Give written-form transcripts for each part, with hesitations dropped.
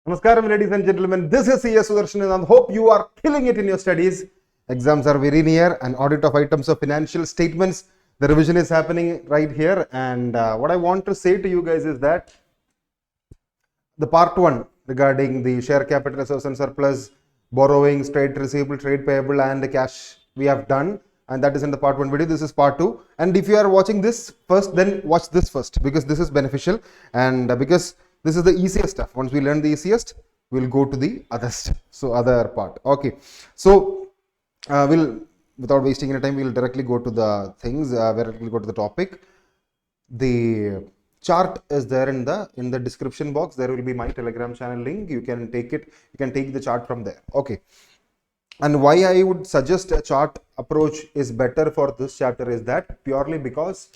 Namaskaram, ladies and gentlemen. This is Sudarsan and hope you are killing it in your studies. Exams are very near. An audit of items of financial statements. The revision is happening right here. And what I want to say to you guys is that the part 1 regarding the share capital reserves and surplus, borrowings, trade receivable, trade payable, and the cash we have done. And that is in the part 1 video. This is part 2. And if you are watching this first, then watch this first because this is beneficial. And because this is the easiest stuff. Once we learn the easiest, we'll go to the other stuff. So other part. Okay. So without wasting any time, we'll directly go to the things. Directly go to the topic. The chart is there in the description box. There will be my Telegram channel link. You can take it. You can take the chart from there. Okay. And why I would suggest a chart approach is better for this chapter is that purely because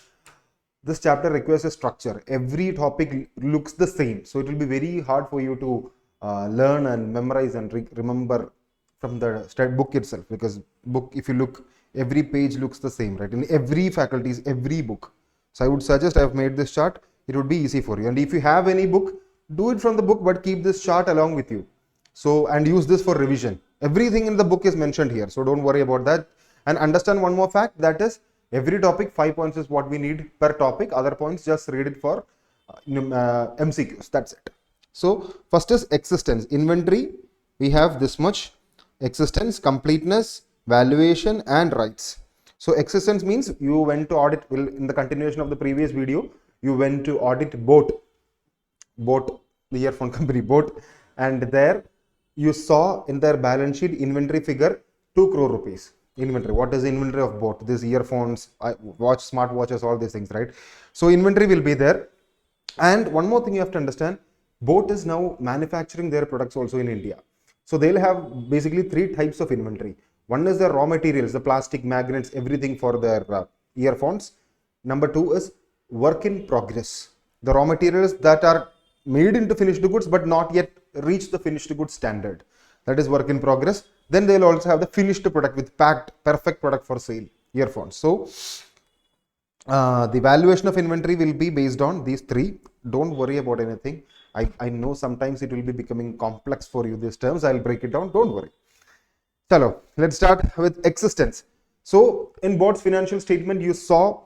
this chapter requires a structure. Every topic looks the same. So it will be very hard for you to learn and memorize and remember from the book itself. Because book, if you look, every page looks the same, right? In every faculties, every book. So I would suggest I have made this chart. It would be easy for you. And if you have any book, do it from the book, but keep this chart along with you. So, and use this for revision. Everything in the book is mentioned here. So don't worry about that. And understand one more fact, that is, every topic, 5 points is what we need per topic. Other points, just read it for MCQs. That's it. So first is existence. Inventory, we have this much. Existence, completeness, valuation, and rights. So existence means you went to audit. In the continuation of the previous video, you went to audit boat, the earphone company boat, and there you saw in their balance sheet inventory figure 2 crore rupees. Inventory. What is the inventory of boat? These earphones, watch, smart watches, all these things, right? So inventory will be there. And one more thing you have to understand, boat is now manufacturing their products also in India. So they'll have basically 3 types of inventory. One is the raw materials, the plastic, magnets, everything for their earphones. Number 2 is work in progress. The raw materials that are made into finished goods but not yet reached the finished goods standard. That is work in progress. Then they will also have the finished product with packed, perfect product for sale, earphones. So the valuation of inventory will be based on these 3. Don't worry about anything. I know sometimes it will be becoming complex for you, these terms. I'll break it down. Don't worry. Chalo, let's start with existence. So in board's financial statement, you saw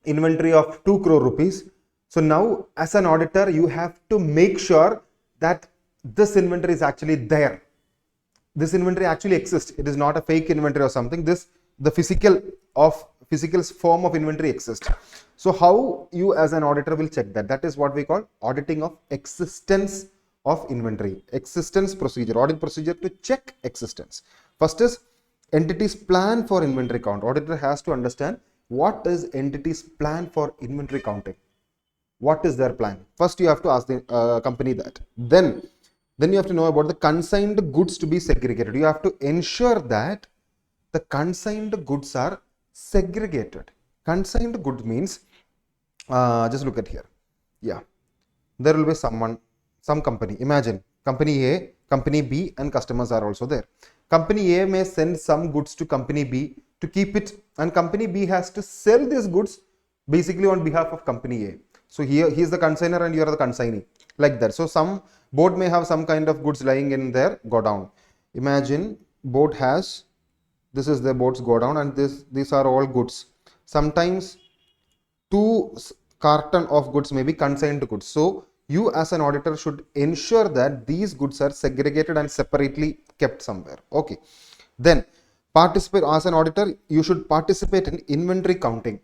inventory of 2 crore rupees. So now as an auditor, you have to make sure that this inventory is actually there. This inventory actually exists. It is not a fake inventory or something. The physical form of inventory exists. So how you as an auditor will check that? That is what we call auditing of existence of inventory. Existence procedure, audit procedure to check existence. First is entity's plan for inventory count. Auditor has to understand what is entity's plan for inventory counting. What is their plan? First you have to ask the company that. Then you have to know about the consigned goods to be segregated. You have to ensure that the consigned goods are segregated. Consigned goods means, just look at here. Yeah, there will be some company. Imagine company A, company B, and customers are also there. Company A may send some goods to company B to keep it, and company B has to sell these goods basically on behalf of company A. So here he is the consignor and you are the consignee, like that. So some boat may have some kind of goods lying in their godown. Imagine boat has, this is the boat's godown, and these are all goods. Sometimes 2 carton of goods may be consigned goods. So you as an auditor should ensure that these goods are segregated and separately kept somewhere. Okay. Then participate as an auditor, you should participate in inventory counting.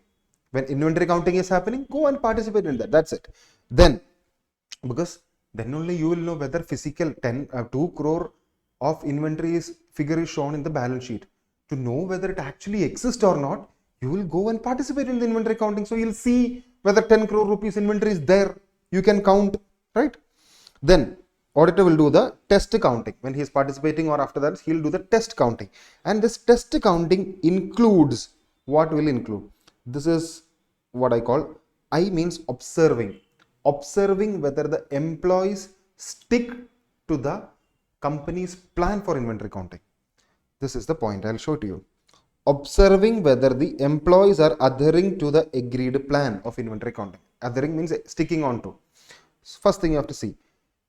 When inventory counting is happening, go and participate in that. That's it. Then, because then only you will know whether physical 2 crore of inventory figure is shown in the balance sheet. To know whether it actually exists or not, you will go and participate in the inventory counting. So you'll see whether 10 crore rupees inventory is there. You can count, right? Then auditor will do the test counting. When he is participating or after that, he'll do the test counting. And this test counting includes, what will include? This is what I call, I means observing. Observing whether the employees stick to the company's plan for inventory counting. This is the point. I'll show it to you. Observing whether the employees are adhering to the agreed plan of inventory counting. Adhering means sticking on to. First thing you have to see.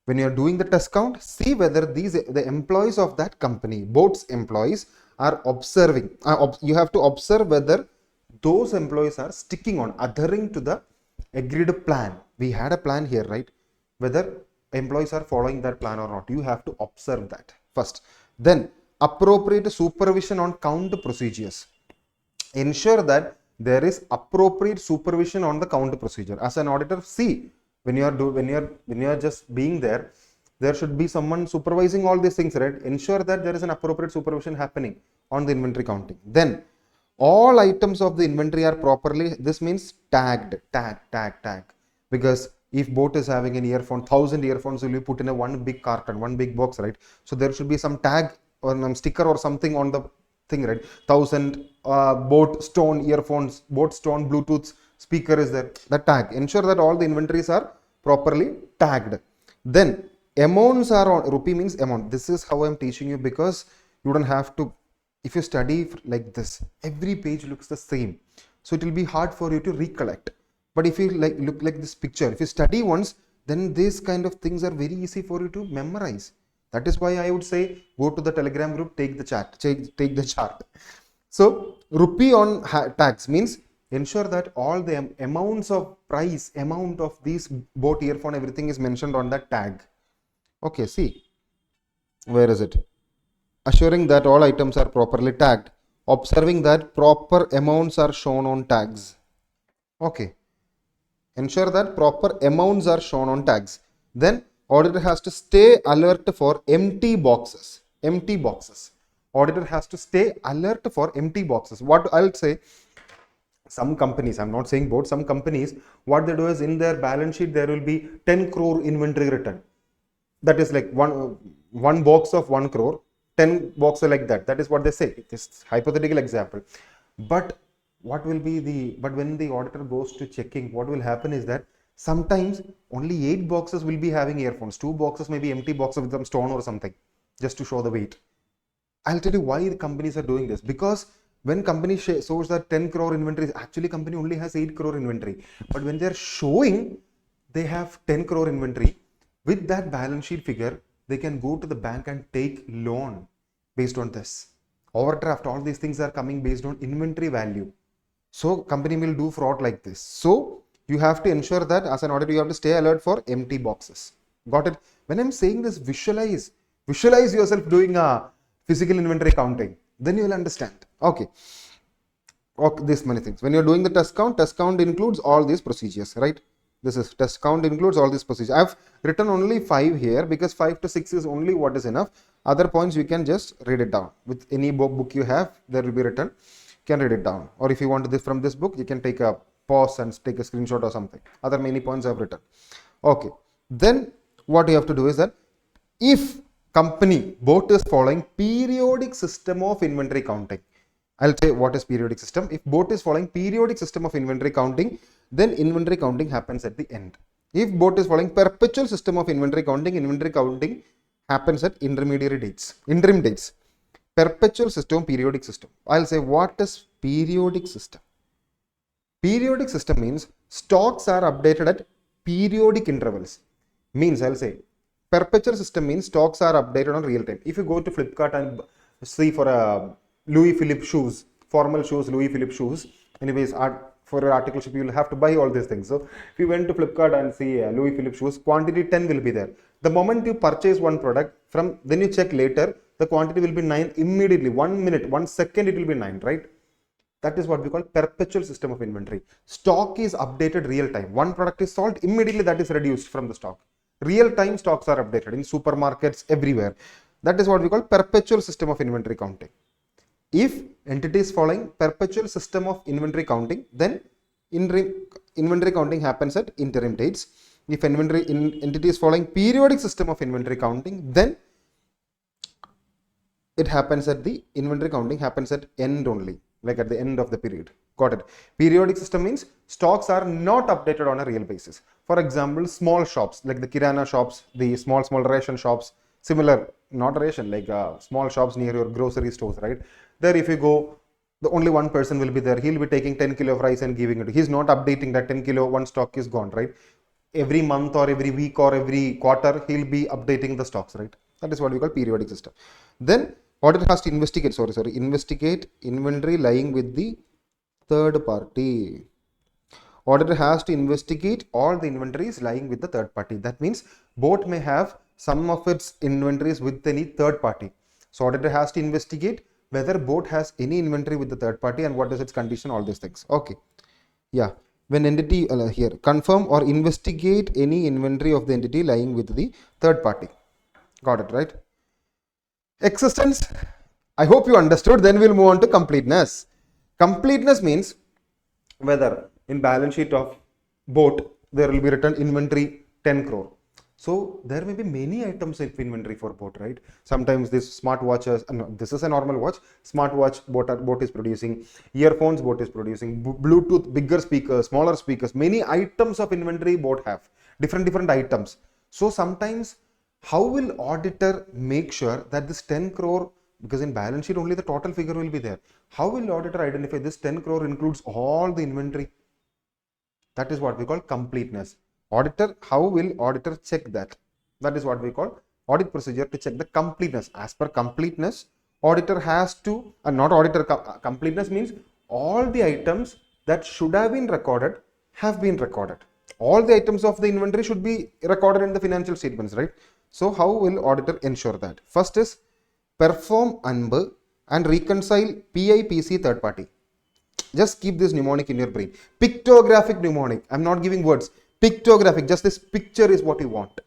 When you are doing the test count, see whether the employees of that company, boat's employees, are observing. You have to observe whether those employees are sticking on, adhering to the agreed plan. We had a plan here, right? Whether employees are following that plan or not, you have to observe that first. Then appropriate supervision on count procedures. Ensure that there is appropriate supervision on the count procedure. As an auditor, see, when you are just being there, there should be someone supervising all these things, right? Ensure that there is an appropriate supervision happening on the inventory counting. Then all items of the inventory are properly, this means tagged, tag. Because if boat is having an earphone, 1,000 earphones will be put in a one big carton, one big box, right? So there should be some tag or some sticker or something on the thing, right? 1,000 boat stone earphones, boat stone Bluetooth speaker is there, the tag. Ensure that all the inventories are properly tagged. Then amounts are on, rupee means amount. This is how I am teaching you, because you don't have to, if you study like this, every page looks the same, so it will be hard for you to recollect. But if you look like this picture, if you study once, then these kind of things are very easy for you to memorize. That is why I would say go to the Telegram group, take the chart. So rupee on tags means ensure that all the amounts of price, amount of these boat earphone, everything is mentioned on that tag. Okay, see, where is it? Assuring that all items are properly tagged, observing that proper amounts are shown on tags. Okay, ensure that proper amounts are shown on tags. Then auditor has to stay alert for empty boxes. Auditor has to stay alert for empty boxes. What I'll say, some companies, I'm not saying both, some companies, what they do is in their balance sheet there will be 10 crore inventory written. That is like one box of 1 crore, 10 boxes like that. That is what they say. This hypothetical example. But what will be but when the auditor goes to checking, what will happen is that sometimes only 8 boxes will be having earphones. 2 boxes may be empty boxes with some stone or something, just to show the weight. I'll tell you why the companies are doing this. Because when company shows that 10 crore inventory, actually company only has 8 crore inventory. But when they're showing they have 10 crore inventory, with that balance sheet figure, they can go to the bank and take loan based on this. Overdraft, all these things are coming based on inventory value. So company will do fraud like this. So you have to ensure that as an auditor, you have to stay alert for empty boxes. Got it? When I'm saying this, visualize yourself doing a physical inventory counting. Then you will understand. Okay, this many things. When you're doing the test count includes all these procedures, right? This is test count includes all these procedures. I've written only 5 here because 5 to 6 is only what is enough. Other points you can just read it down. With any book you have, there will be written. You can read it down. Or if you want this from this book, you can take a pause and take a screenshot or something. Other many points I've written. Okay. Then what you have to do is that if company boat is following periodic system of inventory counting, I'll say what is periodic system. If boat is following periodic system of inventory counting, then inventory counting happens at the end. If boat is following perpetual system of inventory counting happens at interim dates. Perpetual system, periodic system. I'll say what is periodic system. Periodic system means stocks are updated at periodic intervals. Means I'll say perpetual system means stocks are updated on real time. If you go to Flipkart and see for a Louis Philippe shoes, formal shoes, Louis Philippe shoes, anyways, for your articleship, you will have to buy all these things. So if you went to Flipkart and see Louis Philippe shoes, quantity 10 will be there. The moment you purchase one product, then you check later, the quantity will be 9 immediately. 1 minute, 1 second, it will be 9, right? That is what we call perpetual system of inventory. Stock is updated real time. One product is sold, immediately that is reduced from the stock. Real time stocks are updated in supermarkets, everywhere. That is what we call perpetual system of inventory counting. If entity is following perpetual system of inventory counting, then inventory counting happens at interim dates. If entity is following periodic system of inventory counting, then it happens at the inventory counting happens at end only, like at the end of the period. Got it? Periodic system means stocks are not updated on a real basis. For example, small shops like the Kirana shops, the small ration shops, similar, not ration, like small shops near your grocery stores, right? There if you go, the only one person will be there. He'll be taking 10 kilo of rice and giving it. He's not updating that 10 kilo, one stock is gone, right? every month or every week or every quarter, he'll be updating the stocks, right? That is what we call periodic system. Then auditor has to investigate, investigate inventory lying with the third party. Auditor has to investigate all the inventories lying with the third party. That means boat may have some of its inventories with any third party. So auditor has to investigate whether boat has any inventory with the third party and what is its condition, all these things. Okay. Yeah. When entity here, confirm or investigate any inventory of the entity lying with the third party. Got it, right? Existence, I hope you understood. Then we'll move on to completeness. Completeness means whether in balance sheet of boat there will be written inventory 10 crore. So there may be many items of inventory for boat, right? Sometimes this smartwatches, this is a normal watch, smartwatch boat is producing, earphones boat is producing, Bluetooth, bigger speakers, smaller speakers, many items of inventory boat have, different items. So sometimes how will auditor make sure that this 10 crore, because in balance sheet only the total figure will be there, how will auditor identify this 10 crore includes all the inventory? That is what we call completeness. Auditor, how will auditor check that? That is what we call audit procedure to check the completeness. As per completeness, auditor has to, not auditor, completeness means all the items that should have been recorded have been recorded. All the items of the inventory should be recorded in the financial statements, right? So how will auditor ensure that? First is perform UNB and reconcile PIPC third party. Just keep this mnemonic in your brain. Pictographic mnemonic. I'm not giving words. Pictographic. Just this picture is what you want.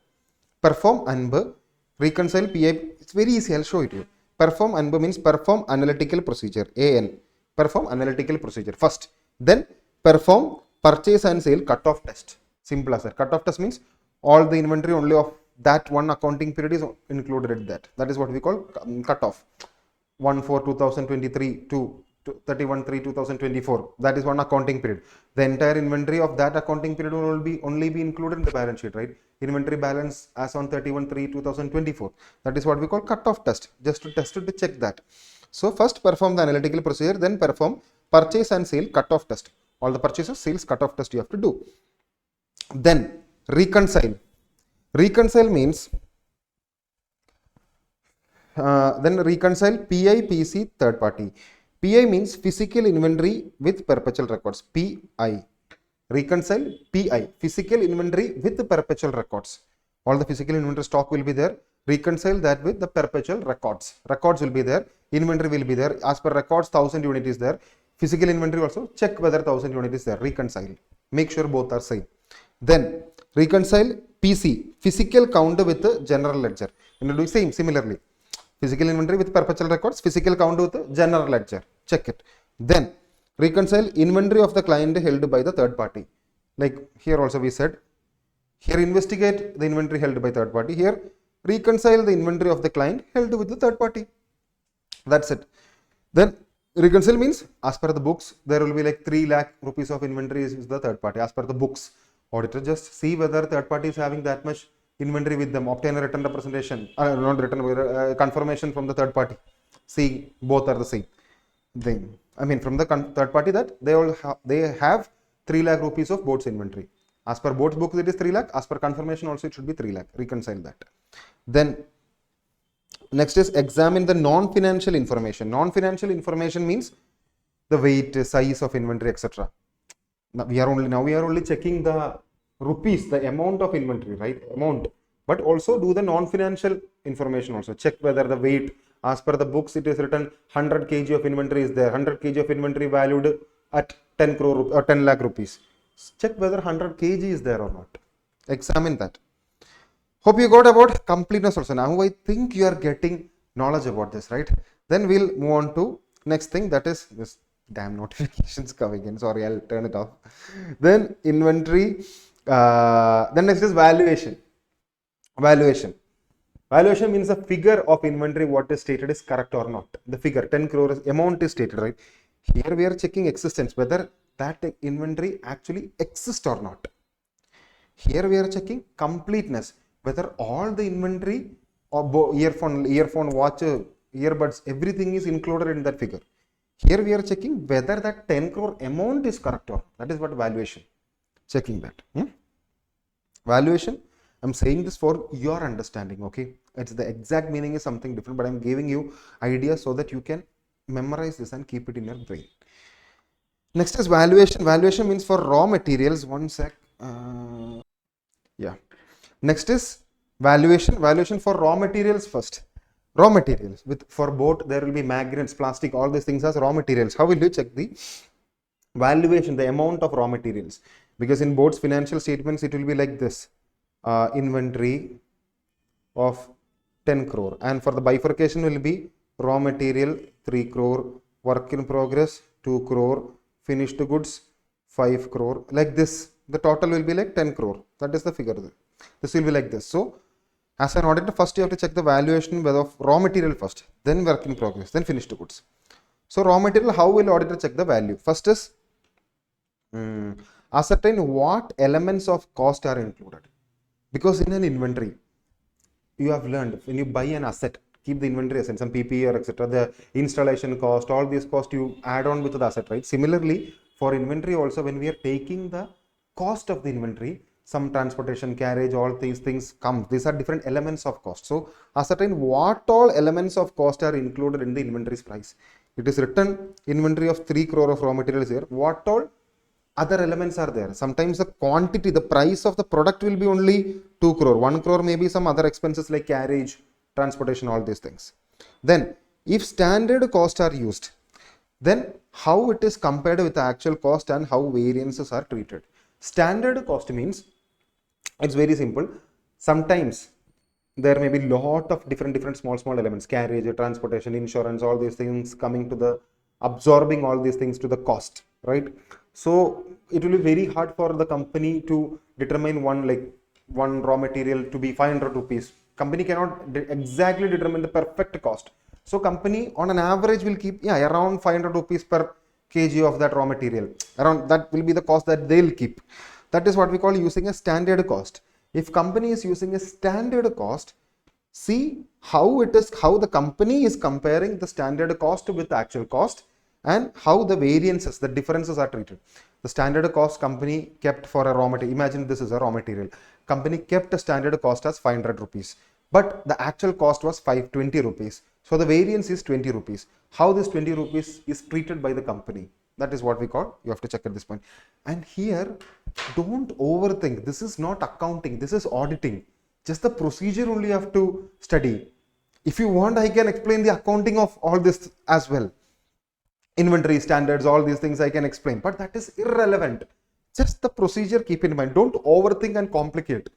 Perform UNB, reconcile PI. It's very easy. I'll show it to you. Perform UNB means perform analytical procedure. AN. Perform analytical procedure first. Then perform purchase and sale cutoff test. Simple as that. Cutoff test means all the inventory only of that one accounting period is included in that. That is what we call cutoff. 1/4/2023 to 31/3/2024. That is one accounting period. The entire inventory of that accounting period will only be included in the balance sheet, right? Inventory balance as on 31/3/2024. That is what we call cutoff test. Just to test it, to check that. So first perform the analytical procedure, then perform purchase and sale cutoff test. All the purchases, sales, cutoff test you have to do. Then reconcile. Reconcile means then reconcile PIPC third party. PI means physical inventory with perpetual records. PI. Reconcile PI. Physical inventory with the perpetual records. All the physical inventory stock will be there. Reconcile that with the perpetual records. Records will be there. Inventory will be there. As per records, 1000 unit is there. Physical inventory also, check whether 1000 unit is there. Reconcile. Make sure both are same. Then reconcile PC. Physical count with the general ledger. You will do same similarly. Physical inventory with perpetual records, physical count with the general ledger. Check it. Then reconcile inventory of the client held by the third party. Like here also we said, here investigate the inventory held by third party. Here reconcile the inventory of the client held with the third party. That's it. Then reconcile means as per the books, there will be like 3 lakh rupees of inventory is the third party. As per the books, auditor just see whether third party is having that much inventory with them, obtain a written representation, not written, confirmation from the third party. See, both are the same. Then, I mean, from the third party that they have 3 lakh rupees of boat's inventory. As per boat's book, it is 3 lakh. As per confirmation, also it should be 3 lakh. Reconcile that. Then, next is examine the non-financial information. Non-financial information means the weight, size of inventory, etc. Now we are only checking the rupees, the amount of inventory, right? Amount, but also do the non-financial information also. Check whether the weight, as per the books, it is written 100 kg of inventory is there. 100 kg of inventory valued at 10 crore or 10 lakh rupees. Check whether 100 kg is there or not. Examine that. Hope you got about completeness also. Now I think you are getting knowledge about this, right? Then we'll move on to next thing, that is this damn notifications coming in. Sorry, I'll turn it off. Then inventory. Then next is valuation. Valuation means the figure of inventory, what is stated is correct or not. The figure 10 crore amount is stated, right? Here we are checking existence, whether that inventory actually exists or not. Here we are checking completeness, whether all the inventory or earphone, watch, earbuds, everything is included in that figure. Here we are checking whether that 10 crore amount is correct or not. That is what valuation. Checking that. Valuation, I'm saying this for your understanding, okay? It's the exact meaning is something different, but I'm giving you ideas so that you can memorize this and keep it in your brain. Next is valuation. Valuation means for raw materials. One sec. Yeah. Next is valuation. Valuation for raw materials first. Raw materials. With for boat, there will be magnets, plastic, all these things as raw materials. How will you check the valuation, the amount of raw materials? Because in boat's financial statements, it will be like this. Inventory of 10 crore, and for the bifurcation will be raw material 3 crore, work in progress 2 crore, finished goods 5 crore, like this. The total will be like 10 crore. That is the figure there. This will be like this. So as an auditor, first you have to check the valuation of raw material first, then work in progress, then finished goods. So raw material, how will auditor check the value? First is ascertain what elements of cost are included. Because in an inventory, you have learned when you buy an asset, keep the inventory asset, some PPE or etc., the installation cost, all these costs you add on with the asset, right? Similarly, for inventory also, when we are taking the cost of the inventory, some transportation, carriage, all these things come. These are different elements of cost. So ascertain what all elements of cost are included in the inventory's price. It is written inventory of 3 crore of raw materials here. What all other elements are there? Sometimes the quantity, the price of the product will be only 2 crore. 1 crore may be some other expenses like carriage, transportation, all these things. Then if standard costs are used, then how it is compared with the actual cost and how variances are treated. Standard cost means it's very simple. Sometimes there may be lot of different small elements, carriage, transportation, insurance, all these things coming to the absorbing all these things to the cost, right? So it will be very hard for the company to determine one raw material to be 500 rupees. Company cannot exactly determine the perfect cost. So company on an average will keep around 500 rupees per kg of that raw material. Around that will be the cost that they'll keep. That is what we call using a standard cost. If company is using a standard cost, see how the company is comparing the standard cost with the actual cost and how the variances, the differences are treated. The standard cost company kept for a raw material. Imagine this is a raw material. Company kept a standard cost as 500 rupees, but the actual cost was 520 rupees. So the variance is 20 rupees. How this 20 rupees is treated by the company? That is what we call, you have to check at this point. And here, don't overthink. This is not accounting. This is auditing. Just the procedure only you have to study. If you want, I can explain the accounting of all this as well. Inventory standards, all these things I can explain, but that is irrelevant. Just the procedure, keep in mind. Don't overthink and complicate.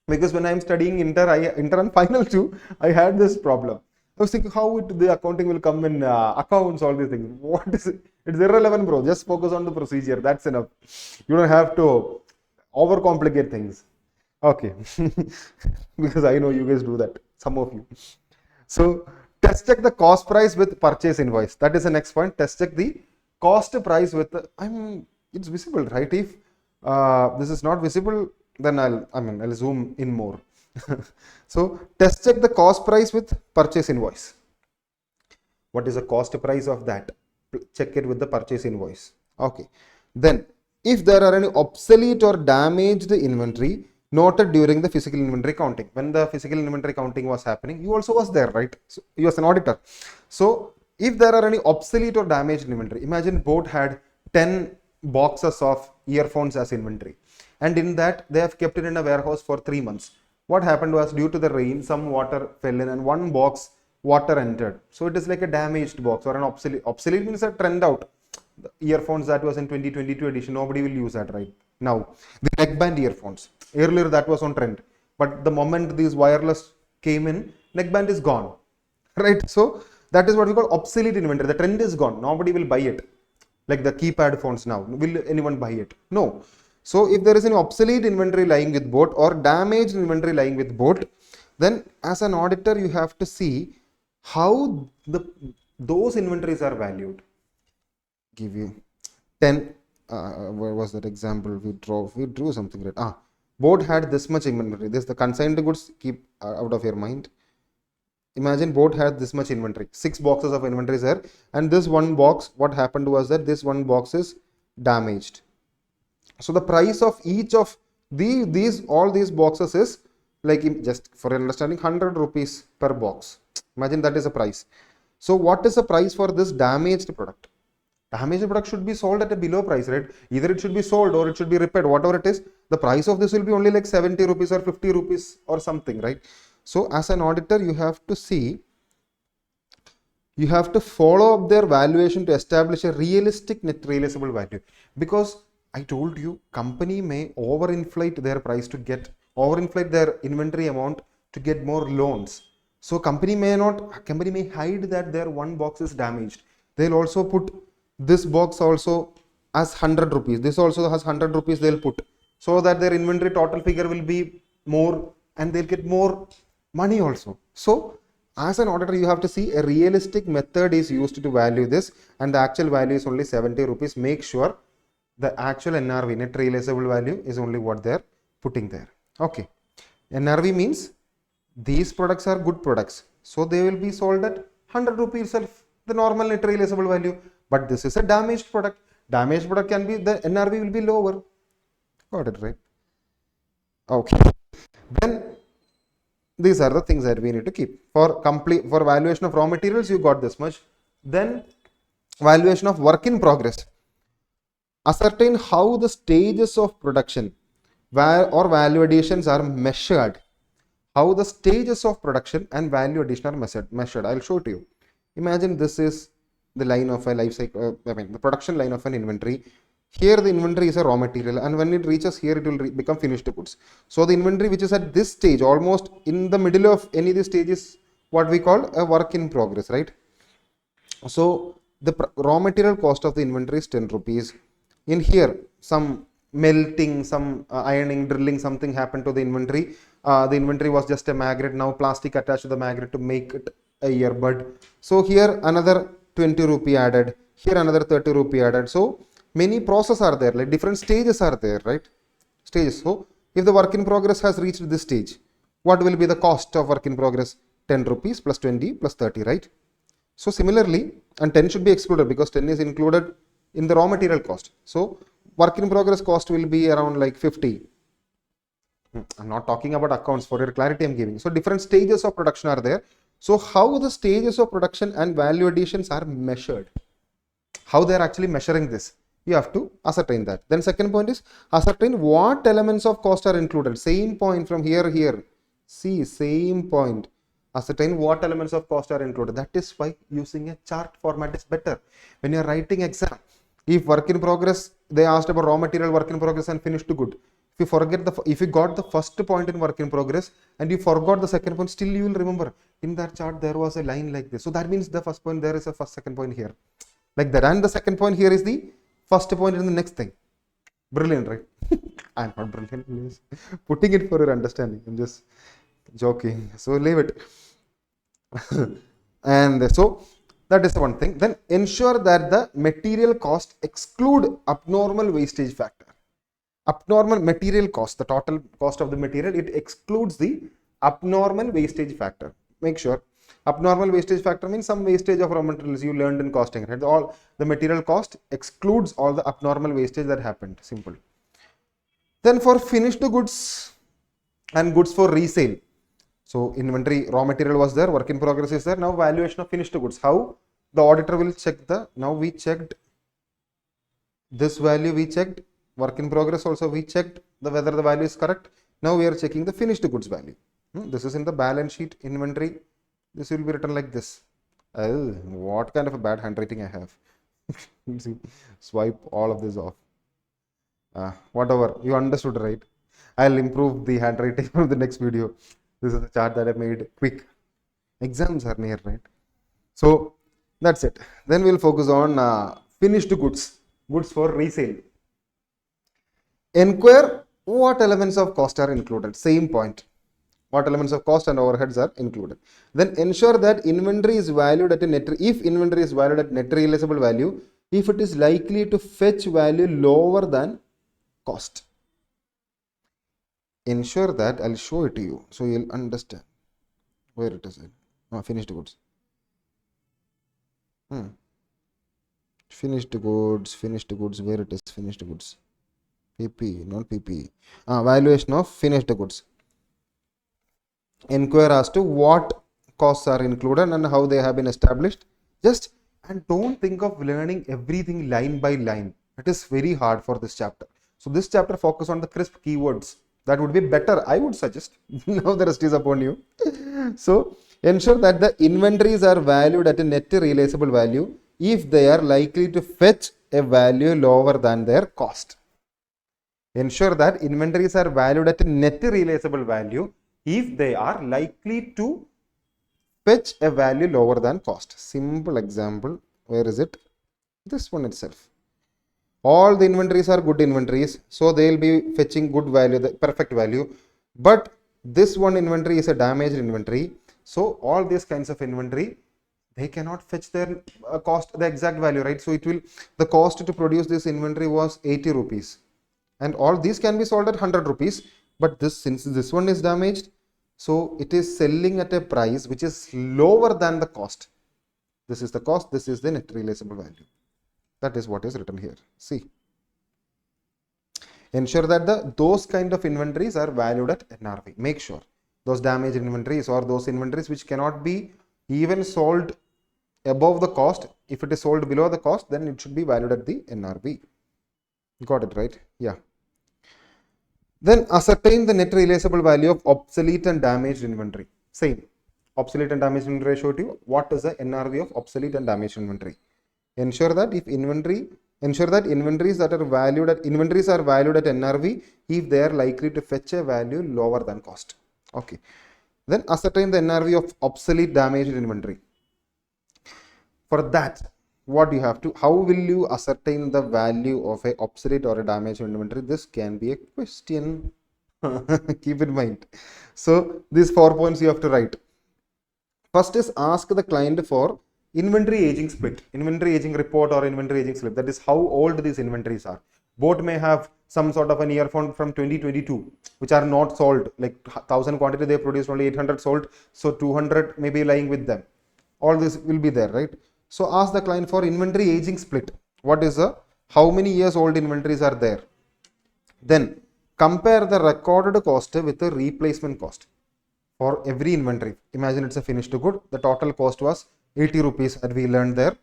Because when I am studying inter and final 2, I had this problem. I was thinking how the accounting will come in accounts, all these things. What is it? It's irrelevant, bro. Just focus on the procedure. That's enough. You don't have to overcomplicate things. Okay. Because I know you guys do that. Some of you. So test check the cost price with purchase invoice. That is the next point. Test check the cost price with it's visible, right? If this is not visible, then I'll zoom in more. So test check the cost price with purchase invoice. What is the cost price of that? Check it with the purchase invoice. Okay. Then if there are any obsolete or damaged inventory noted during the physical inventory counting. When the physical inventory counting was happening, you also was there, right? So you was an auditor. So if there are any obsolete or damaged inventory, imagine boat had 10 boxes of earphones as inventory, and in that they have kept it in a warehouse for 3 months. What happened was, due to the rain, some water fell in and one box water entered. So it is like a damaged box or an obsolete. Obsolete means a trend out. The earphones that was in 2022 edition, nobody will use that right now. The neckband earphones, earlier that was on trend, but the moment these wireless came in, neckband is gone, right? So that is what we call obsolete inventory. The trend is gone. Nobody will buy it. Like the keypad phones now, will anyone buy it? No. So if there is any obsolete inventory lying with boat or damaged inventory lying with boat, then as an auditor you have to see how those inventories are valued. Give you 10. Where was that example we drew something, right? Boat had this much inventory. This the consigned goods, keep out of your mind. Imagine boat had this much inventory, 6 boxes of inventory there, and this one box, what happened was that this one box is damaged. So the price of each of All these boxes is like, just for understanding, 100 rupees per box. Imagine that is a price. So what is the price for this damaged product? Damaged product should be sold at a below price, right? Either it should be sold or it should be repaired, whatever it is. The price of this will be only like 70 rupees or 50 rupees or something, right? So as an auditor, you have to see, you have to follow up their valuation to establish a realistic net realizable value. Because I told you, company may overinflate their price to get, overinflate their inventory amount to get more loans. So company may hide that their one box is damaged. They'll also put this box also as 100 rupees. This also has 100 rupees they'll put, so that their inventory total figure will be more and they'll get more money also. So as an auditor, you have to see a realistic method is used to value this, and the actual value is only 70 rupees. Make sure the actual NRV, net realizable value, is only what they're putting there. Okay. NRV means these products are good products, so they will be sold at 100 rupees itself, the normal net realizable value. But this is a damaged product. Damaged product can be, the NRV will be lower. Got it, right? Okay. Then these are the things that we need to keep. For valuation of raw materials, you got this much. Then valuation of work in progress. Ascertain how the stages of production or value additions are measured. How the stages of production and value addition are measured. I'll show it to you. Imagine this is the line of a life cycle, the production line of an inventory. Here the inventory is a raw material, and when it reaches here, it will become finished goods. So the inventory which is at this stage, almost in the middle of any of the stages, what we call a work in progress, right? So the raw material cost of the inventory is 10 rupees. In here, some melting, some ironing, drilling, something happened to the inventory. The inventory was just a magnet. Now plastic attached to the magnet to make it a earbud. So here another 20 rupee added. Here another 30 rupee added. So many processes are there, like different stages are there, right? Stages. So if the work in progress has reached this stage, what will be the cost of work in progress? 10 rupees plus 20 plus 30, right? So similarly, and 10 should be excluded because 10 is included in the raw material cost. So work in progress cost will be around like 50. I'm not talking about accounts, for your clarity I'm giving. So different stages of production are there. So how the stages of production and value additions are measured, how they are actually measuring this, you have to ascertain that. Then second point is ascertain what elements of cost are included. Same point from here. See, same point. Ascertain what elements of cost are included. That is why using a chart format is better. When you are writing exam, if work in progress, they asked about raw material, work in progress and finished good. If you got the first point in work in progress and you forgot the second point, still you will remember in that chart there was a line like this. So that means the first point, there is a second point here, like that, and the second point here is the first point in the next thing. Brilliant, right? I'm not brilliant, please. Putting it for your understanding. I'm just joking. So leave it. And so that is one thing. Then ensure that the material cost exclude abnormal wastage factor. Abnormal material cost, the total cost of the material, it excludes the abnormal wastage factor. Make sure abnormal wastage factor means some wastage of raw materials you learned in costing, right? All the material cost excludes all the abnormal wastage that happened. Simple. Then for finished goods and goods for resale. So inventory, raw material was there, work in progress is there. Now valuation of finished goods. How? The auditor will check now we checked this value, we checked work in progress also, we checked whether the value is correct. Now we are checking the finished goods value. This is in the balance sheet inventory. This will be written like this. What kind of a bad handwriting I have. Swipe all of this off. Whatever, you understood, right? I'll improve the handwriting from the next video. This is a chart that I made quick. Exams are near, right? So that's it. Then we'll focus on finished goods for resale. Inquire what elements of cost are included. Same point. What elements of cost and overheads are included. Then ensure that inventory is valued at if inventory is valued at net realizable value, if it is likely to fetch value lower than cost. Ensure that, I'll show it to you so you'll understand where it is. Finished goods. Finished goods, where it is, finished goods. PP, not PPE. Valuation of finished goods. Inquire as to what costs are included and how they have been established. Just and don't think of learning everything line by line. It is very hard for this chapter. So this chapter focus on the crisp keywords. That would be better, I would suggest. Now the rest is upon you. So ensure that the inventories are valued at a net realizable value if they are likely to fetch a value lower than their cost. Ensure that inventories are valued at a net realizable value if they are likely to fetch a value lower than cost. Simple example. Where is it? This one itself. All the inventories are good inventories, so they will be fetching good value, the perfect value. But this one inventory is a damaged inventory, so all these kinds of inventory, they cannot fetch their cost, the exact value, right? So it will, the cost to produce this inventory was 80 rupees, and all these can be sold at 100 rupees. But this, since this one is damaged, so it is selling at a price which is lower than the cost. This is the cost, this is the net realizable value. That is what is written here. See, ensure that those kind of inventories are valued at NRV. Make sure those damaged inventories or those inventories which cannot be even sold above the cost, if it is sold below the cost, then it should be valued at the NRV. Got it, right? Yeah. Then ascertain the net realizable value of obsolete and damaged inventory. Same. Obsolete and damaged inventory I showed you. What is the NRV of obsolete and damaged inventory? Ensure that inventories are valued at NRV if they are likely to fetch a value lower than cost. Okay. Then ascertain the NRV of obsolete damaged inventory. For that, what you have to, how will you ascertain the value of a obsolete or a damaged inventory? This can be a question. Keep in mind. So these 4 points you have to write. First is ask the client for inventory aging split, inventory aging report or inventory aging slip. That is how old these inventories are. Both may have some sort of an earphone from 2022 which are not sold, like 1000 quantity they produced, only 800 sold, so 200 may be lying with them. All this will be there, right? So ask the client for inventory aging split. What is how many years old inventories are there? Then compare the recorded cost with the replacement cost for every inventory. Imagine it's a finished good. The total cost was 80 rupees that we learned there.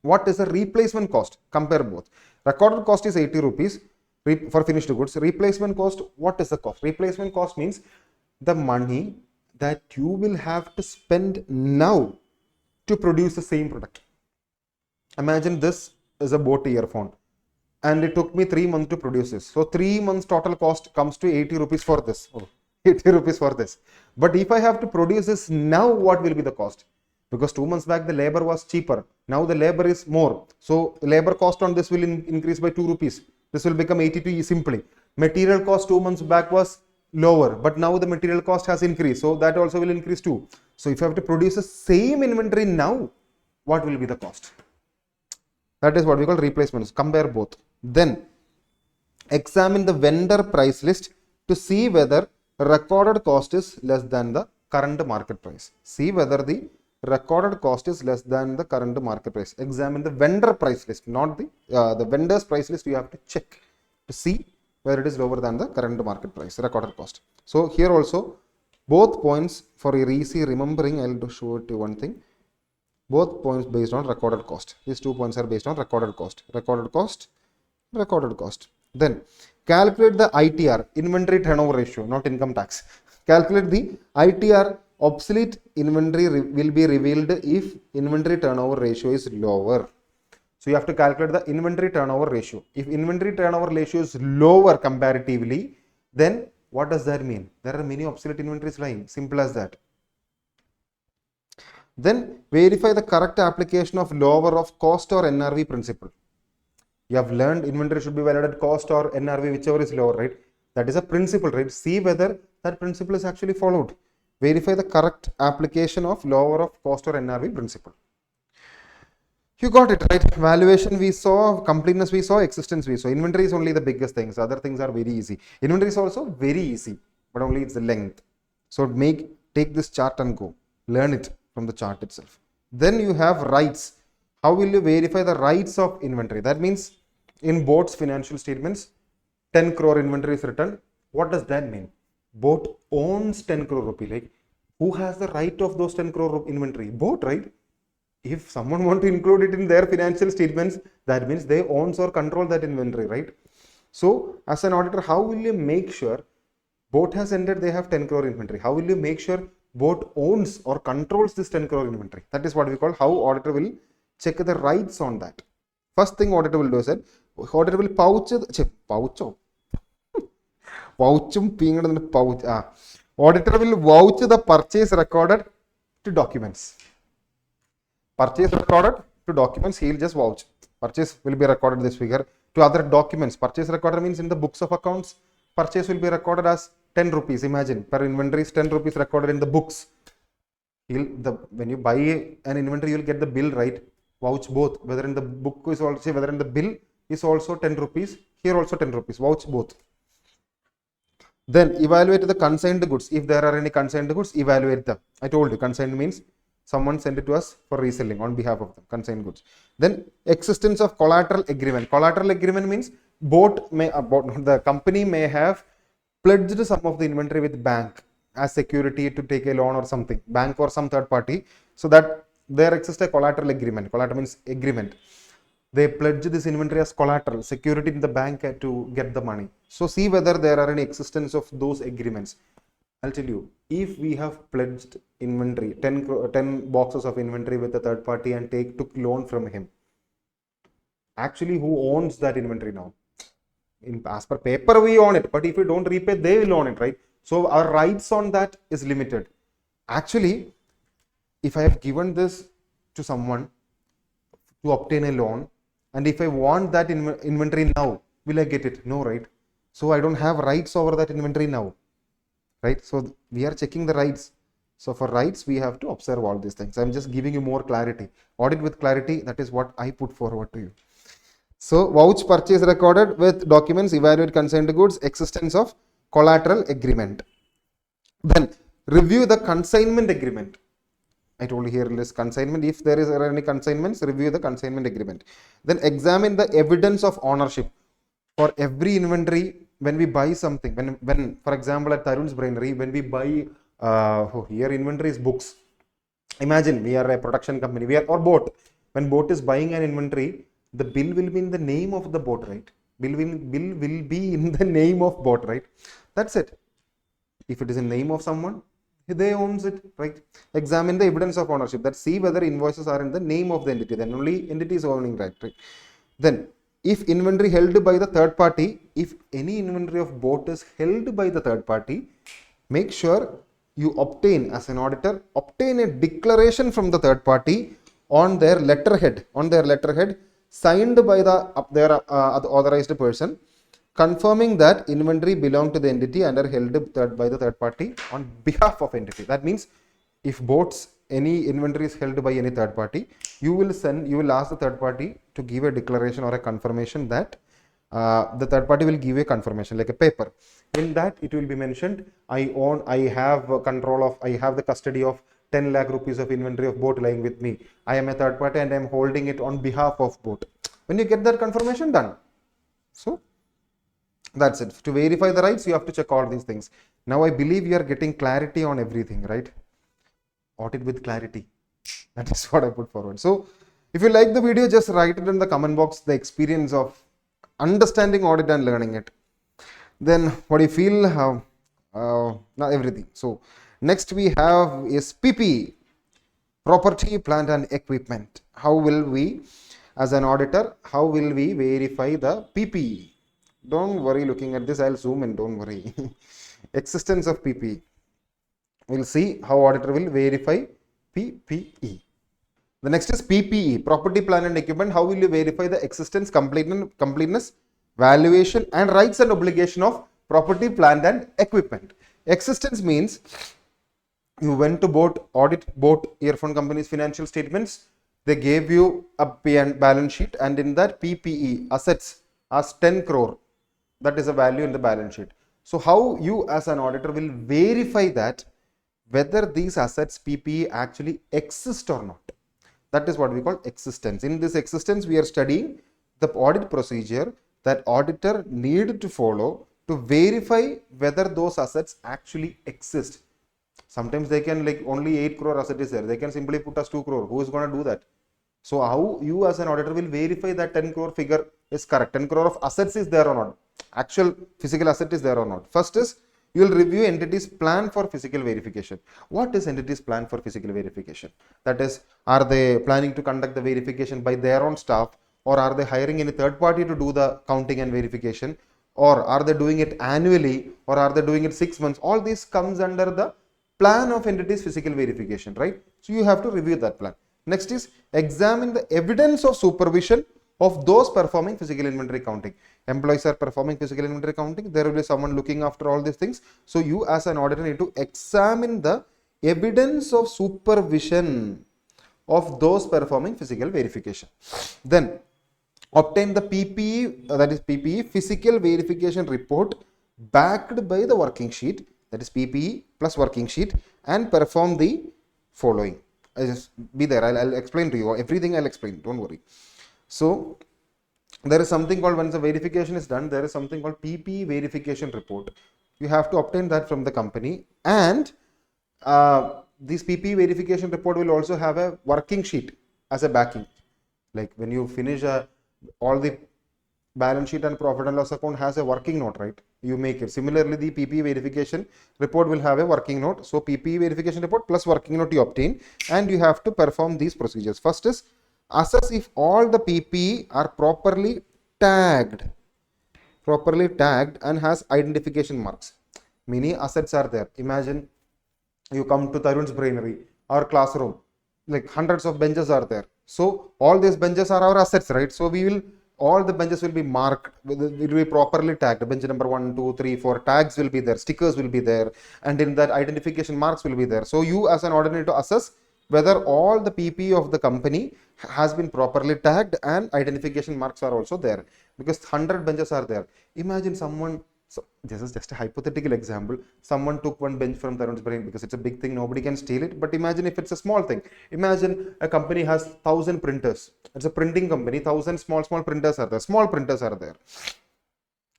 What is the replacement cost? Compare both. Recorded cost is 80 rupees for finished goods. Replacement cost, what is the cost? Replacement cost means the money that you will have to spend now to produce the same product. Imagine this is a Boat earphone and it took me 3 months to produce this. So 3 months total cost comes to 80 rupees for this. 80 rupees for this. But if I have to produce this now, what will be the cost? Because 2 months back the labor was cheaper. Now the labor is more. So labor cost on this will increase by 2 rupees. This will become 82 simply. Material cost 2 months back was lower, but now the material cost has increased. So that also will increase too. So if I have to produce the same inventory now, what will be the cost? That is what we call replacements. Compare both. Then examine the vendor price list to see whether recorded cost is less than the current market price. See whether the recorded cost is less than the current market price. Examine the vendor price list, not the vendor's price list. You have to check to see where it is lower than the current market price, recorded cost. So here also both points for your easy remembering, I'll show it to one thing. Both points based on recorded cost. These 2 points are based on recorded cost. Recorded cost, recorded cost. Then calculate the ITR, inventory turnover ratio, not income tax. Calculate the ITR, obsolete inventory will be revealed if inventory turnover ratio is lower. So you have to calculate the inventory turnover ratio. If inventory turnover ratio is lower comparatively, then what does that mean? There are many obsolete inventories lying. Simple as that. Then verify the correct application of lower of cost or NRV principle. You have learned inventory should be valued at cost or NRV, whichever is lower, right? That is a principle, right? See whether that principle is actually followed. Verify the correct application of lower of cost or NRV principle. You got it, right? Valuation we saw, completeness we saw, existence we saw. Inventory is only the biggest things. Other things are very easy. Inventory is also very easy, but only it's the length. So take this chart and go. Learn it from the chart itself. Then you have rights. How will you verify the rights of inventory? That means in board's financial statements, 10 crore inventory is written. What does that mean? Boat owns 10 crore rupee. Like, who has the right of those 10 crore inventory? Boat, right? If someone want to include it in their financial statements, that means they owns or control that inventory, right? So as an auditor, how will you make sure boat has ended, they have 10 crore inventory? How will you make sure boat owns or controls this 10 crore inventory? That is what we call how auditor will check the rights on that. First thing auditor will do is that auditor will auditor will vouch the purchase recorded to documents. Purchase recorded to documents, he will just vouch. Purchase will be recorded this figure. To other documents, purchase recorded means in the books of accounts, purchase will be recorded as 10 rupees. Imagine, per inventory is 10 rupees recorded in the books. When you buy an inventory, you will get the bill, right? Vouch both, whether in the book is also, whether in the bill is also 10 rupees, here also 10 rupees, vouch both. Then evaluate the consigned goods. If there are any consigned goods, evaluate them. I told you, consigned means someone sent it to us for reselling on behalf of them, consigned goods. Then existence of collateral agreement. Collateral agreement means the company may have pledged some of the inventory with bank as security to take a loan or something, bank or some third party, so that there exists a collateral agreement. Collateral means agreement. They pledge this inventory as collateral, security in the bank to get the money. So see whether there are any existence of those agreements. I'll tell you, if we have pledged inventory, 10 boxes of inventory with a third party and took loan from him, actually who owns that inventory now? As per paper we own it, but if we don't repay, they will own it, right? So our rights on that is limited. Actually, if I have given this to someone to obtain a loan, and if I want that inventory now, will I get it? No, right? So I don't have rights over that inventory now, right? So we are checking the rights. So for rights, we have to observe all these things. I'm just giving you more clarity. Audit with clarity, that is what I put forward to you. So vouch purchase recorded with documents, evaluate consigned goods, existence of collateral agreement. Then review the consignment agreement. I told you here list consignment. If there is any consignments, review the consignment agreement. Then examine the evidence of ownership. For every inventory, when we buy something, when for example at THARUN'S Brainery, when we buy here inventory is books. Imagine we are a production company, or boat. When boat is buying an inventory, the bill will be in the name of the boat, right? Bill will be in the name of boat, right? That's it. If it is in name of someone, they owns it, right? Examine the evidence of ownership. That see whether invoices are in the name of the entity. Then only entity is owning, right? Then if inventory held by the third party, if any inventory of boat is held by the third party, make sure you obtain, as an auditor, obtain a declaration from the third party on their letterhead, signed by their authorized person, confirming that inventory belong to the entity and are held by the third party on behalf of entity. That means if any inventory is held by any third party, you will ask the third party to give a declaration or a confirmation that the third party will give a confirmation like a paper. In that it will be mentioned, I have the custody of 10 lakh rupees of inventory of boat lying with me. I am a third party and I am holding it on behalf of boat. When you get that confirmation, done. So that's it. To verify the rights, you have to check all these things. Now I believe you are getting clarity on everything, right? Audit with clarity. That is what I put forward. So if you like the video, just write it in the comment box, the experience of understanding audit and learning it. Then what do you feel? Not everything. So next we have is PPE, property, plant and equipment. How will we, as an auditor, how will we verify the PPE? Don't worry looking at this, I'll zoom in, don't worry. Existence of PPE. We'll see how auditor will verify PPE. The next is PPE, property, plant and equipment. How will you verify the existence, completeness, valuation and rights and obligation of property, plant and equipment? Existence means you went to audit boat earphone company's financial statements. They gave you a balance sheet, and in that PPE assets as 10 crore. That is a value in the balance sheet. So how you as an auditor will verify that whether these assets PPE actually exist or not? That is what we call existence. In this existence, we are studying the audit procedure that auditor need to follow to verify whether those assets actually exist. Sometimes they can like only 8 crore asset is there. They can simply put us 2 crore. Who is going to do that? So how you as an auditor will verify that 10 crore figure is correct? 10 crore of assets is there or not? Actual physical asset is there or not? First is you will review entity's plan for physical verification. What is entity's plan for physical verification? That is, are they planning to conduct the verification by their own staff, or are they hiring any third party to do the counting and verification, or are they doing it annually, or are they doing it 6 months? All this comes under the plan of entity's physical verification, right? So you have to review that plan. Next is examine the evidence of supervision of those performing physical inventory counting. Employees are performing physical inventory counting. There will be someone looking after all these things. So you as an auditor need to examine the evidence of supervision of those performing physical verification. Then obtain the PPE, that is PPE physical verification report backed by the working sheet, that is PPE plus working sheet, and perform the following. I'll just be there. I'll explain to you everything. I'll explain. Don't worry. So there is something called, once the verification is done, there is something called PPE verification report. You have to obtain that from the company, and this PPE verification report will also have a working sheet as a backing. Like when you finish all the balance sheet and profit and loss account has a working note, right? You make it. Similarly, the PPE verification report will have a working note. So PPE verification report plus working note you obtain, and you have to perform these procedures. First is assess if all the PPE are properly tagged and has identification marks. Many assets are there. Imagine you come to THARUN'S Brainery or classroom, like hundreds of benches are there. So all these benches are our assets, right? So all the benches will be marked, it will be properly tagged. Bench number 1, 2, 3, 4 tags will be there, stickers will be there, and in that identification marks will be there. So you as an auditor need to assess whether all the PPE of the company has been properly tagged and identification marks are also there, because 100 benches are there. Imagine someone, so this is just a hypothetical example, someone took one bench from THARUN'S brain because it's a big thing, nobody can steal it. But imagine if it's a small thing. Imagine a company has 1,000 printers. It's a printing company, 1,000 small printers are there, small printers are there.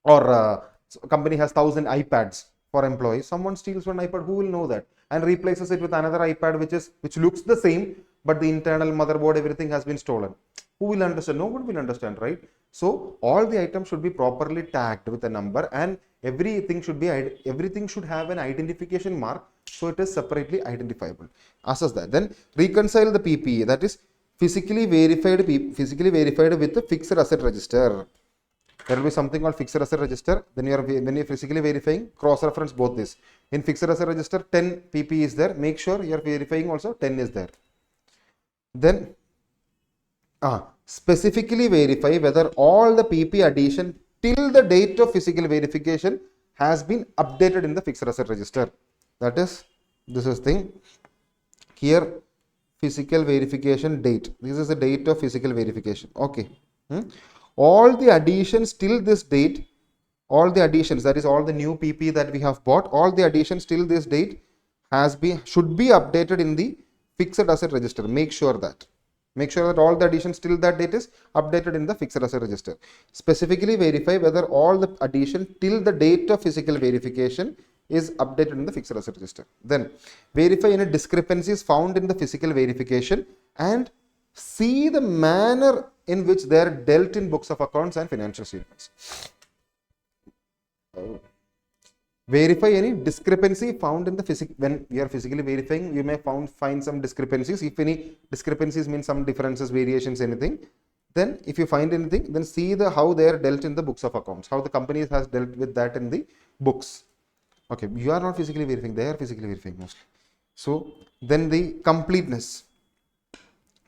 Or a company has 1,000 iPads for employees. Someone steals one iPad, who will know that, and replaces it with another iPad which looks the same, but the internal motherboard, everything has been stolen. Who will understand? No one will understand, right? So all the items should be properly tagged with a number, and everything should have an identification mark, so it is separately identifiable. Assess that. Then reconcile the PPE, that is physically verified with the fixed asset register. There will be something called fixed asset register. Then when you are physically verifying, cross-reference both this. In fixed asset register, 10 PPE is there. Make sure you are verifying also 10 is there. Then specifically verify whether all the PP addition till the date of physical verification has been updated in the fixed asset register. That is, this is thing here, physical verification date. This is the date of physical verification. Okay. All the additions till this date, all the additions, that is all the new PP that we have bought, all the additions till this date should be updated in the fixed asset register. Make sure that all the additions till that date is updated in the fixed asset register. Specifically verify whether all the addition till the date of physical verification is updated in the fixed asset register. Then verify any discrepancies found in the physical verification and see the manner in which they are dealt in books of accounts and financial statements. Verify any discrepancy found in the when we are physically verifying, you may find some discrepancies. If any discrepancies mean some differences, variations, anything, then if you find anything, then see how they are dealt in the books of accounts, how the company has dealt with that in the books. Okay, you are not physically verifying, they are physically verifying mostly. So then the completeness.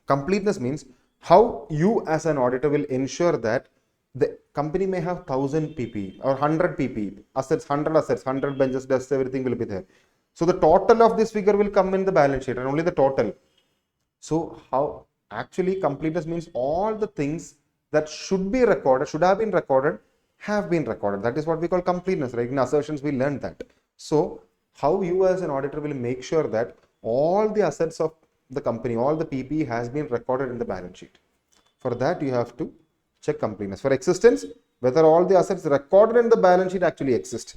Completeness means how you as an auditor will ensure that the company may have 1,000 PP or 100 PP assets, 100 benches, desks, everything will be there. So the total of this figure will come in the balance sheet, and only the total. So how actually completeness means all the things that should be recorded, should have been recorded, have been recorded. That is what we call completeness, right? In assertions we learned that. So how you as an auditor will make sure that all the assets of the company, all the PP has been recorded in the balance sheet. For that you have to check completeness. For existence, whether all the assets recorded in the balance sheet actually exist.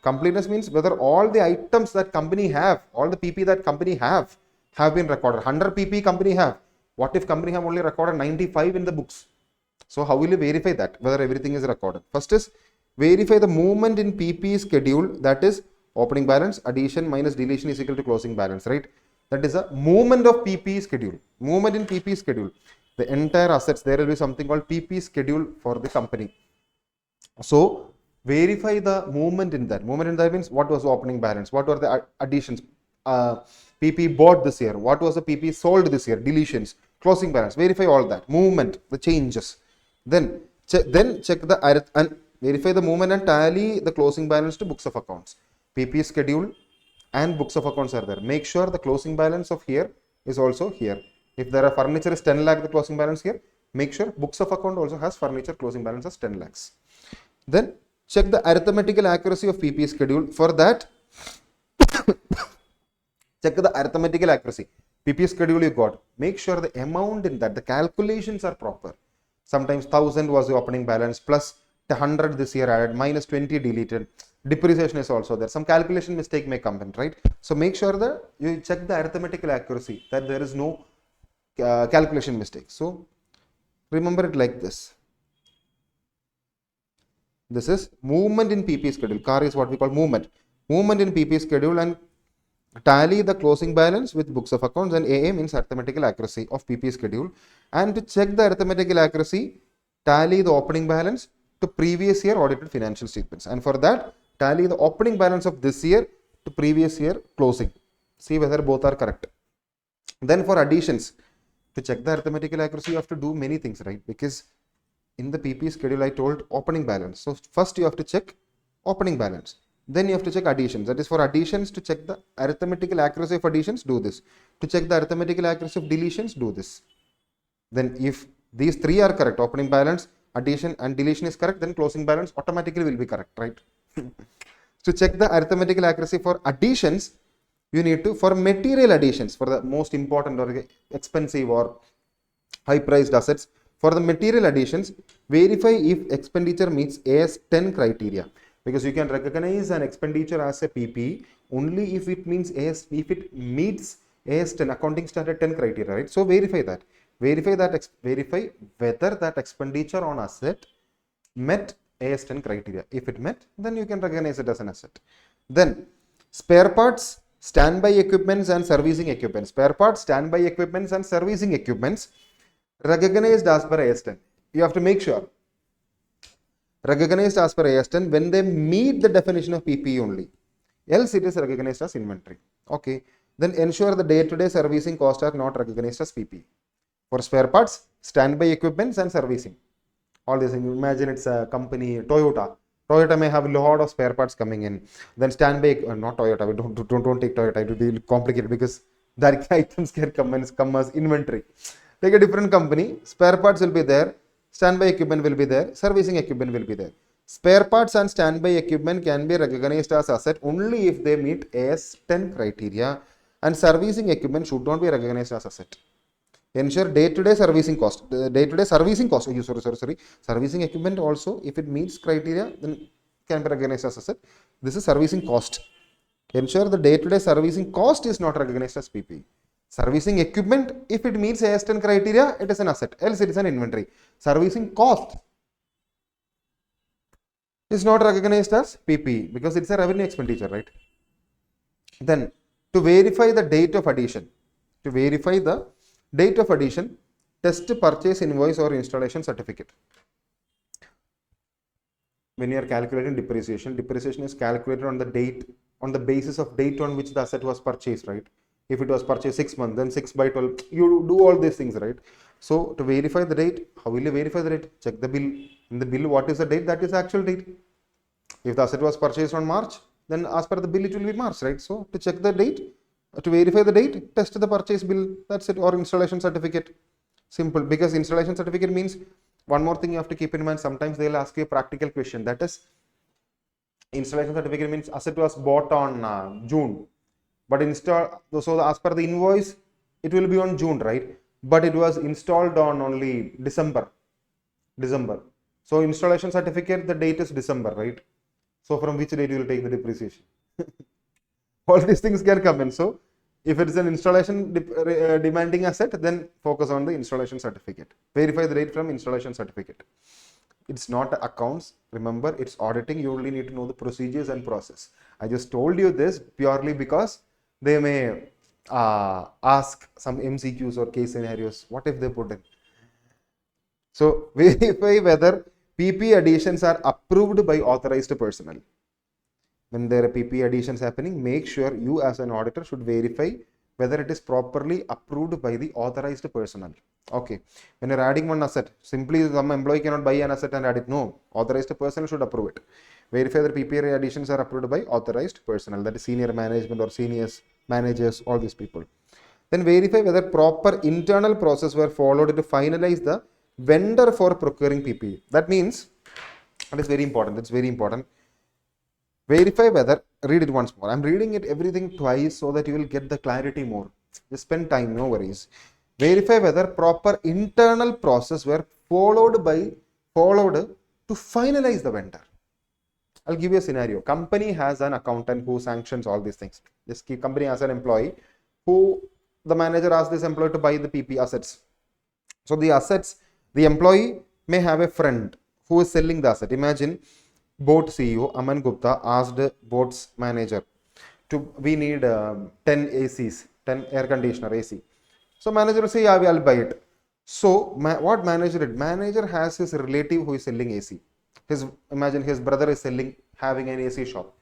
Completeness means whether all the items that company have, all the PP that company have been recorded. 100 PP company have. What if company have only recorded 95 in the books? So how will you verify that, whether everything is recorded? First is verify the movement in PP schedule, that is opening balance, addition minus deletion is equal to closing balance, right? That is a movement of PP schedule. Movement in PP schedule. The entire assets, there will be something called PP schedule for the company. So verify the movement in that. Movement in that means what was the opening balance, what were the additions, PP bought this year, what was the PP sold this year, deletions, closing balance. Verify all that, movement, the changes. Then check the and verify the movement and tally the closing balance to books of accounts. PP schedule and books of accounts are there. Make sure the closing balance of here is also here. If there are furniture is 10 lakh, the closing balance here, make sure books of account also has furniture closing balance as 10 lakhs. Then check the arithmetical accuracy of PP schedule. For that, check the arithmetical accuracy. PP schedule you got. Make sure the amount in that, the calculations are proper. Sometimes 1000 was the opening balance, plus 100 this year added, minus 20 deleted. Depreciation is also there. Some calculation mistake may come in, right? So make sure that you check the arithmetical accuracy, that there is no calculation mistake. So remember it like this. This is movement in PP schedule. CAR is what we call movement. Movement in PP schedule, and tally the closing balance with books of accounts, and AA means arithmetical accuracy of PP schedule. And to check the arithmetical accuracy, tally the opening balance to previous year audited financial statements. And for that, tally the opening balance of this year to previous year closing. See whether both are correct. Then for additions, to check the arithmetical accuracy, you have to do many things, right? Because in the PP schedule, I told opening balance. So first you have to check opening balance. Then you have to check additions. That is, for additions, to check the arithmetical accuracy of additions, do this. To check the arithmetical accuracy of deletions, do this. Then if these three are correct, opening balance, addition and deletion is correct, then closing balance automatically will be correct, right? To check the arithmetical accuracy for additions, you need to, for material additions, for the most important or expensive or high priced assets, for the material additions, verify if expenditure meets AS10 criteria. Because you can recognize an expenditure as a PP only if it meets meets AS10, accounting standard 10 criteria, right? So verify that. Verify whether that expenditure on asset met AS10 criteria. If it met, then you can recognize it as an asset. Then spare parts, standby equipments and servicing equipments. Spare parts, standby equipments and servicing equipments recognized as per AS10. You have to make sure recognized as per AS10 when they meet the definition of PP only. Else it is recognized as inventory. Okay. Then ensure the day-to-day servicing costs are not recognized as PP. For spare parts, standby equipments and servicing. All these things. Imagine it's a company, Toyota. Toyota may have a lot of spare parts coming in. Then standby, not Toyota, we don't take Toyota, it will be complicated because that items can come as inventory. Take a different company, spare parts will be there, standby equipment will be there, servicing equipment will be there. Spare parts and standby equipment can be recognized as asset only if they meet AS10 criteria, and servicing equipment should not be recognized as asset. Ensure day-to-day servicing cost. Servicing equipment also, if it meets criteria, then can be recognized as asset. This is servicing cost. Ensure the day-to-day servicing cost is not recognized as PP. Servicing equipment, if it meets AS10 criteria, it is an asset, else it is an inventory. Servicing cost is not recognized as PP because it's a revenue expenditure, right? Then to verify the date of addition, test purchase invoice or installation certificate. When you are calculating depreciation is calculated on the date, on the basis of date on which the asset was purchased, right? If it was purchased 6 months, then 6 by 12, you do all these things, right? So to verify the date, how will you verify the date? Check the bill. In the bill, what is the date? That is the actual date. If the asset was purchased on March, then as per the bill, it will be March, right? So to check the date, to verify the date, test the purchase bill, that's it, or installation certificate. Simple, because installation certificate means, one more thing you have to keep in mind, sometimes they will ask you a practical question, that is, installation certificate means asset was bought on June, but installed, so as per the invoice, it will be on June, right? But it was installed on only December. So installation certificate, the date is December, right? So from which date you will take the depreciation? All these things can come in. So if it is an installation demanding asset, then focus on the installation certificate. Verify the date from installation certificate. It's not accounts. Remember, it's auditing. You only need to know the procedures and process. I just told you this purely because they may ask some MCQs or case scenarios. What if they put in? So verify whether PP additions are approved by authorized personnel. When there are PP additions happening, make sure you as an auditor should verify whether it is properly approved by the authorized personnel. Okay, when you're adding one asset, simply some employee cannot buy an asset and add it. No, authorized personnel should approve it. Verify that PP additions are approved by authorized personnel, that is senior management or seniors, managers, all these people. Then verify whether proper internal process were followed to finalize the vendor for procuring PPE. That means, that is very important. That's very important. Verify whether, read it once more. I'm reading it everything twice so that you will get the clarity more. Just spend time, no worries. Verify whether proper internal process were followed to finalize the vendor. I'll give you a scenario. Company has an accountant who sanctions all these things. This company has an employee who the manager asks this employee to buy the PP assets. So the assets, the employee may have a friend who is selling the asset. Imagine Boat CEO Aman Gupta asked Boat's manager we need 10 ACs, 10 air conditioner AC. So manager will say, yeah, I'll buy it. So what manager did? Manager has his relative who is selling AC. Imagine his brother is having an AC shop.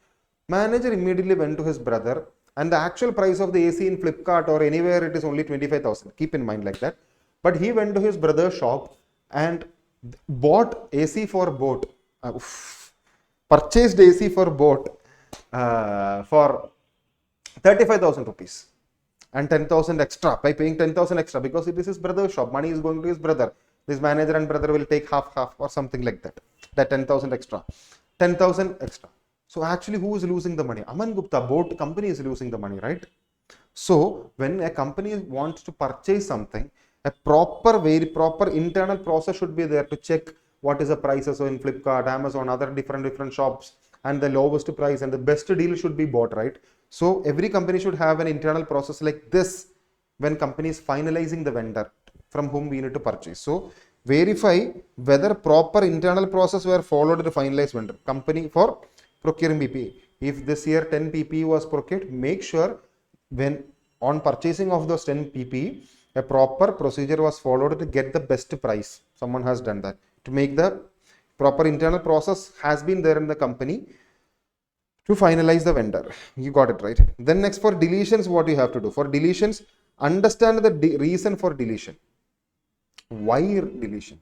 Manager immediately went to his brother, and the actual price of the AC in Flipkart or anywhere it is only 25,000. Keep in mind like that. But he went to his brother's shop and bought AC for Boat. Purchased AC for Boat for 35,000 rupees and 10,000 extra by paying 10,000 extra because it is his brother's shop. Money is going to his brother. This manager and brother will take half or something like that. That 10,000 extra. 10,000 extra. So actually who is losing the money? Aman Gupta, Boat company is losing the money, right? So when a company wants to purchase something, a very proper internal process should be there to check what is the prices in Flipkart, Amazon, other different shops, and the lowest price and the best deal should be bought, right? So every company should have an internal process like this when company is finalizing the vendor from whom we need to purchase. So verify whether proper internal process were followed to finalize vendor. Company for procuring PPE. If this year 10 PPE was procured, make sure when on purchasing of those 10 PPE, a proper procedure was followed to get the best price. Someone has done that. To make the proper internal process has been there in the company to finalize the vendor. You got it, right? Then next for deletions, what you have to do? For deletions, understand the reason for deletion. Why deletion?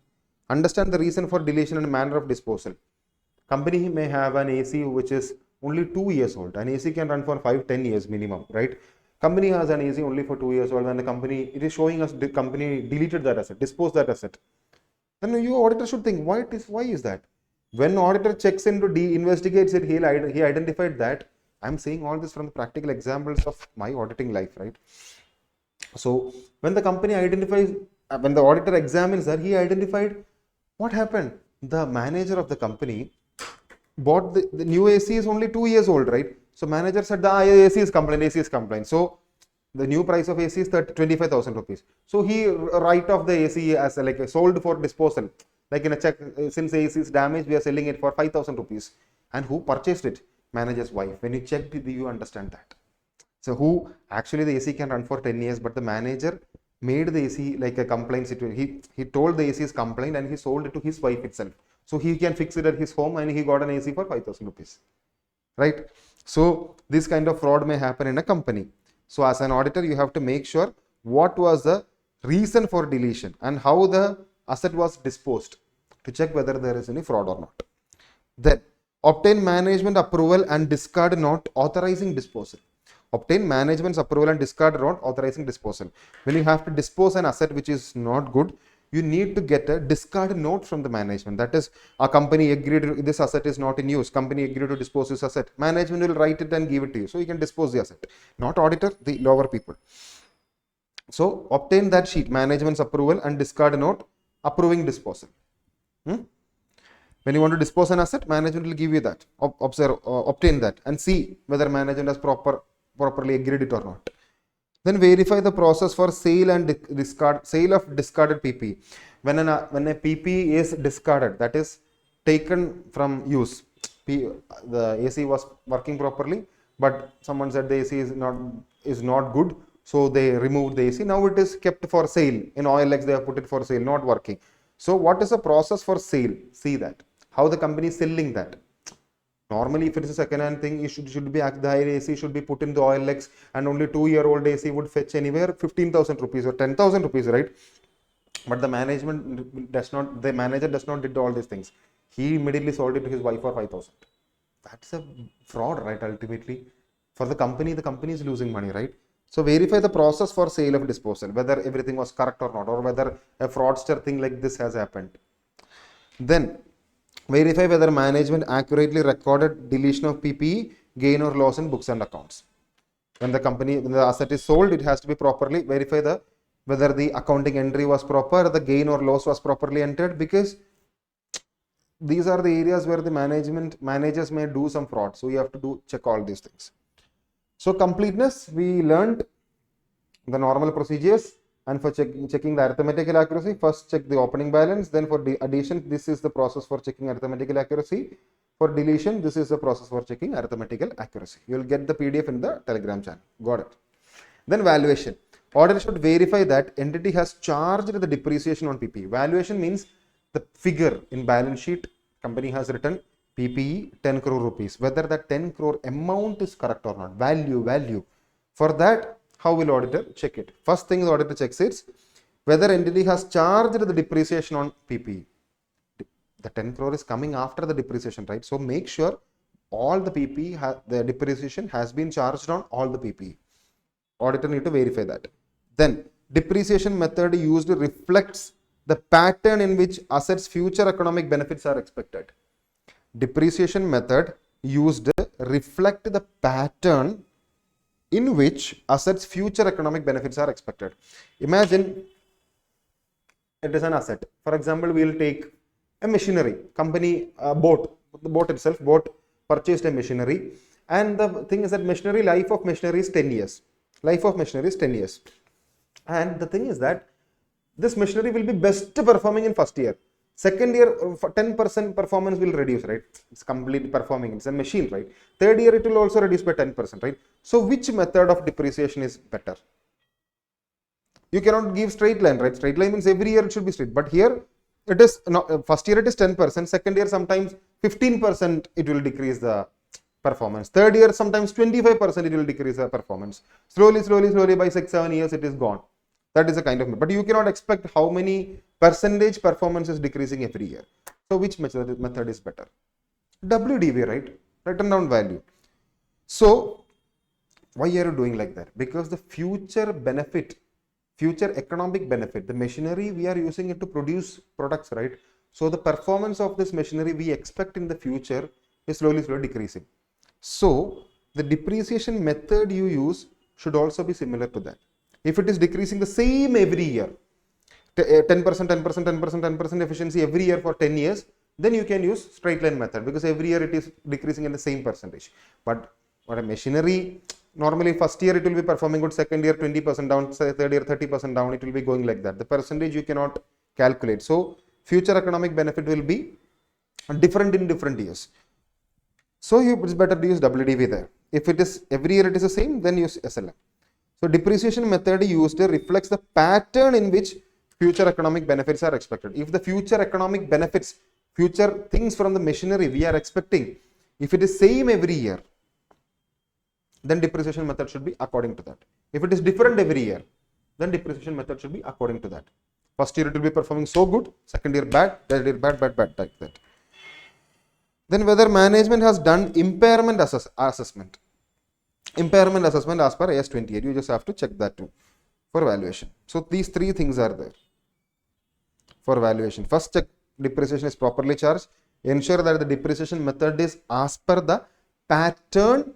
Understand the reason for deletion and manner of disposal. Company may have an AC which is only 2 years old. An AC can run for 5-10 years minimum, right? Company has an AC only for 2 years old and the company, it is showing us the company deleted that asset, disposed that asset. Then you auditor should think, why is that? When auditor checks into investigates it, he identified that. I'm saying all this from the practical examples of my auditing life, right? So when the company identifies, when the auditor examines that, he identified what happened. The manager of the company bought the new AC is only 2 years old, right? So manager said the AC is complained. So the new price of AC is 25,000 rupees. So he write off the AC as like sold for disposal. Like in a check, since the AC is damaged, we are selling it for 5,000 rupees. And who purchased it? Manager's wife. When you checked it, you understand that. So who actually the AC can run for 10 years, but the manager made the AC like a complaint situation. He told the AC is complained and he sold it to his wife itself. So he can fix it at his home and he got an AC for 5,000 rupees. Right? So this kind of fraud may happen in a company. So as an auditor, you have to make sure what was the reason for deletion and how the asset was disposed to check whether there is any fraud or not. Then obtain management approval and discard note authorizing disposal. Obtain management's approval and discard note authorizing disposal. When you have to dispose an asset which is not good, you need to get a discard note from the management. That is, a company agreed this asset is not in use. Company agreed to dispose this asset. Management will write it and give it to you. So you can dispose the asset. Not auditor, the lower people. So obtain that sheet, management's approval and discard note approving disposal. When you want to dispose an asset, management will give you that, obtain that, and see whether management has properly agreed it or not. Then verify the process for sale and sale of discarded PP. When a PP is discarded, that is taken from use, the AC was working properly, but someone said the AC is not good, so they removed the AC. Now it is kept for sale. In OLX they have put it for sale, not working. So what is the process for sale? See that. How the company is selling that. Normally, if it is a second-hand thing, it should be the AC should be put in the OLX, and only 2-year-old AC would fetch anywhere 15,000 rupees or 10,000 rupees, right? But the manager does not did all these things. He immediately sold it to his wife for 5,000. That's a fraud, right? Ultimately, for the company is losing money, right? So verify the process for sale of disposal, whether everything was correct or not, or whether a fraudster thing like this has happened. Then verify whether management accurately recorded deletion of PPE, gain or loss in books and accounts. When the asset is sold, it has to be properly verify whether the accounting entry was proper, the gain or loss was properly entered, because these are the areas where the managers may do some fraud. So you have to check all these things. So completeness, we learned the normal procedures. And for checking the arithmetical accuracy, first check the opening balance. Then for the addition, this is the process for checking arithmetical accuracy. For deletion, this is the process for checking arithmetical accuracy. You will get the PDF in the Telegram channel. Got it. Then valuation. Auditor should verify that entity has charged the depreciation on PPE. Valuation means the figure in balance sheet. Company has written PPE 10 crore rupees. Whether that 10 crore amount is correct or not. Value. For that, how will auditor check it? First thing the auditor checks is whether entity has charged the depreciation on PPE. The 10 crore is coming after the depreciation, right? So make sure all the PPE, the depreciation has been charged on all the PPE. Auditor need to verify that. Then depreciation method used reflects the pattern in which assets' future economic benefits are expected. Depreciation method used reflect the pattern in which assets' future economic benefits are expected. Imagine it is an asset. For example, we will take a machinery. Company the boat purchased a machinery, and the thing is that life of machinery is 10 years. And the thing is that this machinery will be best performing in first year. Second year, 10% performance will reduce, right? It's completely performing. It's a machine, right? Third year, it will also reduce by 10%, right? So which method of depreciation is better? You cannot give straight line, right? Straight line means every year it should be straight. But here, it is not, first year it is 10%. Second year, sometimes 15% it will decrease the performance. Third year, sometimes 25% it will decrease the performance. Slowly by 6-7 years, it is gone. That is a kind of, but you cannot expect how many percentage performance is decreasing every year. So which method is better? WDV, right? Written down value. So why are you doing like that? Because the future economic benefit, the machinery, we are using it to produce products, right? So the performance of this machinery we expect in the future is slowly decreasing. So the depreciation method you use should also be similar to that. If it is decreasing the same every year, 10% efficiency every year for 10 years, then you can use straight line method, because every year it is decreasing in the same percentage. But what a machinery, normally first year it will be performing good, second year 20% down, third year 30% down, it will be going like that. The percentage you cannot calculate. So future economic benefit will be different in different years. So it's better to use WDV there. If it is every year it is the same, then use SLM. So depreciation method used reflects the pattern in which future economic benefits are expected. If the future economic benefits, future things from the machinery we are expecting, if it is same every year, then depreciation method should be according to that. If it is different every year, then depreciation method should be according to that. First year it will be performing so good, second year bad, third year bad, like that. Then whether management has done impairment assessment. Impairment assessment as per AS 28. You just have to check that too for valuation. So these three things are there for valuation. First, check depreciation is properly charged. Ensure that the depreciation method is as per the pattern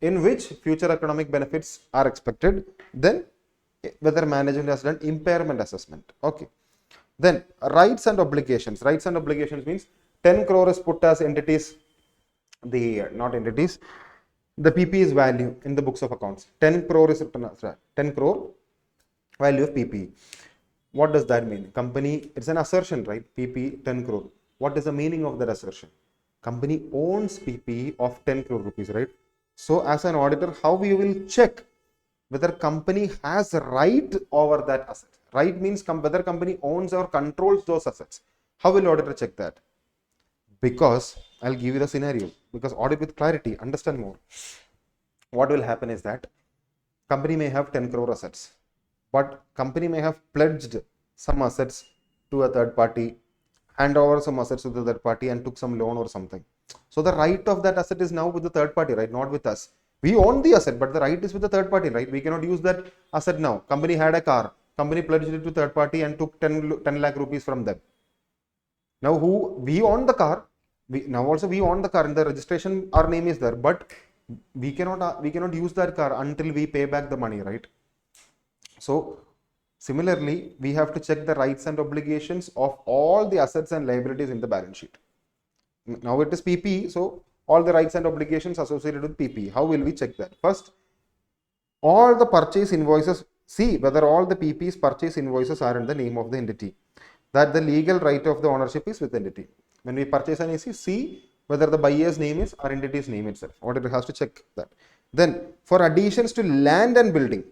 in which future economic benefits are expected. Then whether management has done impairment assessment. Okay. Then rights and obligations. Rights and obligations means 10 crore is put as entities, not entities, the PP is value in the books of accounts. 10 crore is written as 10 crore value of PP. What does that mean? Company, it's an assertion, right? PP 10 crore. What is the meaning of that assertion? Company owns PP of 10 crore rupees, right? So as an auditor, how we will check whether company has right over that asset? Right means whether company owns or controls those assets. How will auditor check that? Because I'll give you the scenario. Because audit with clarity, understand more. What will happen is that company may have 10 crore assets, but company may have pledged some assets to a third party, hand over some assets to the third party and took some loan or something. So the right of that asset is now with the third party, right? Not with us. We own the asset, but the right is with the third party, right? We cannot use that asset now. Company had a car. Company pledged it to third party and took 10 lakh rupees from them. Now we own the car. We own the car. In the registration, our name is there, but we cannot use that car until we pay back the money, right? So similarly, we have to check the rights and obligations of all the assets and liabilities in the balance sheet. Now it is PP, so all the rights and obligations associated with PP. How will we check that? First, all the purchase invoices, see whether all the PP's purchase invoices are in the name of the entity. That the legal right of the ownership is with the entity. When we purchase an AC, see whether the buyer's name is or entity's name itself. Auditor has to check that. Then for additions to land and building.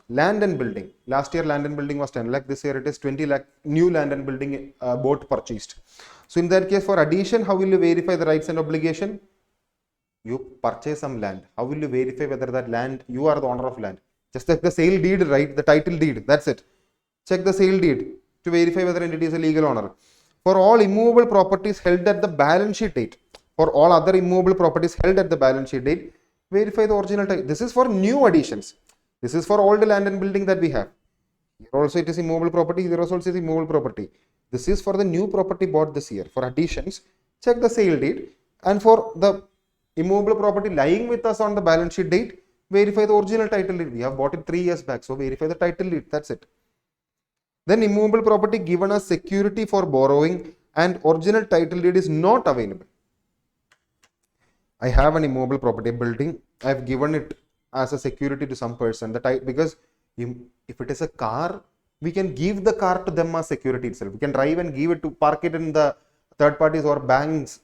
Last year land and building was 10 lakh. This year it is 20 lakh new land and building both purchased. So in that case, for addition, how will you verify the rights and obligation? You purchase some land. How will you verify whether that land, you are the owner of land? Just check the sale deed, right? The title deed. That's it. Check the sale deed to verify whether entity is a legal owner. For all immovable properties held at the balance sheet date, for all other immovable properties held at the balance sheet date, verify the original title. This is for new additions. This is for all the land and building that we have. Here also it is immovable property. Here also it is immovable property. This is for the new property bought this year. For additions, check the sale deed. And for the immovable property lying with us on the balance sheet date, verify the original title deed. We have bought it 3 years back. So verify the title deed. That's it. Then immovable property given as security for borrowing and original title deed is not available. I have an immovable property building. I have given it as a security to some person. Because if it is a car, we can give the car to them as security itself. We can drive and give it to park it in the third parties or banks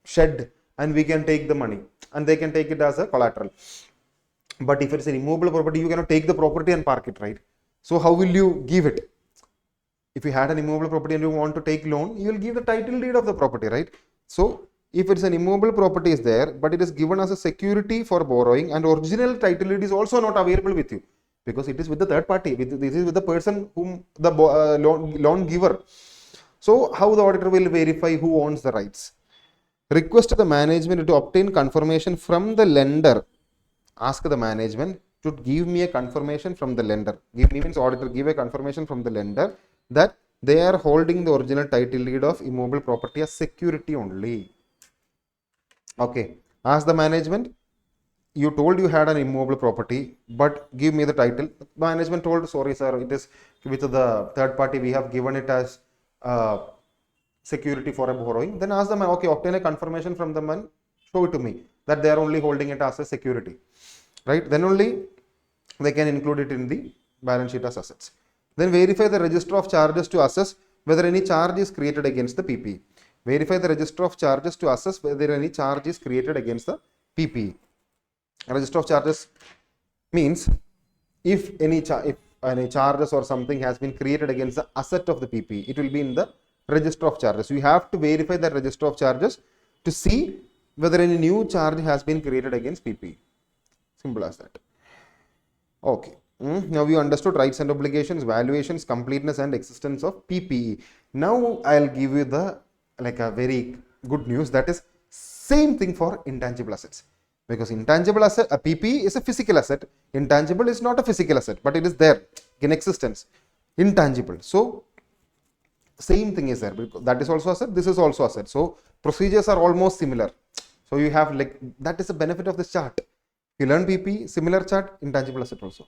shed, and we can take the money and they can take it as a collateral. But if it's an immovable property, you cannot take the property and park it, right? So how will you give it? If you had an immovable property and you want to take loan, you will give the title deed of the property, right? So if it's an immovable property is there, but it is given as a security for borrowing and original title deed is also not available with you because it is with the third party. This is with the person whom the loan giver. So how the auditor will verify who owns the rights? Request the management to obtain confirmation from the lender. Ask the management to give me a confirmation from the lender. Give me means auditor give a confirmation from the lender that they are holding the original title deed of immovable property as security only. Okay. Ask the management. You told you had an immovable property, but give me the title. Management told, sorry sir, it is with the third party. We have given it as security for a borrowing. Then ask them, okay, obtain a confirmation from them and show it to me that they are only holding it as a security. Right? Then only they can include it in the balance sheet as assets. Then verify the register of charges to assess whether any charge is created against the PP. Verify the register of charges to assess whether any charge is created against the PP. Register of charges means if any charges or something has been created against the asset of the PP, it will be in the register of charges. You have to verify the register of charges to see whether any new charge has been created against PP. Simple as that. Okay. Now you understood rights and obligations, valuations, completeness and existence of PPE. Now I'll give you the a very good news, that is same thing for intangible assets. Because intangible asset, a PPE is a physical asset. Intangible is not a physical asset, but it is there in existence. Intangible. So same thing is there. Because that is also asset. This is also asset. So procedures are almost similar. So you have that is the benefit of this chart. You learn PP, similar chart, intangible asset also.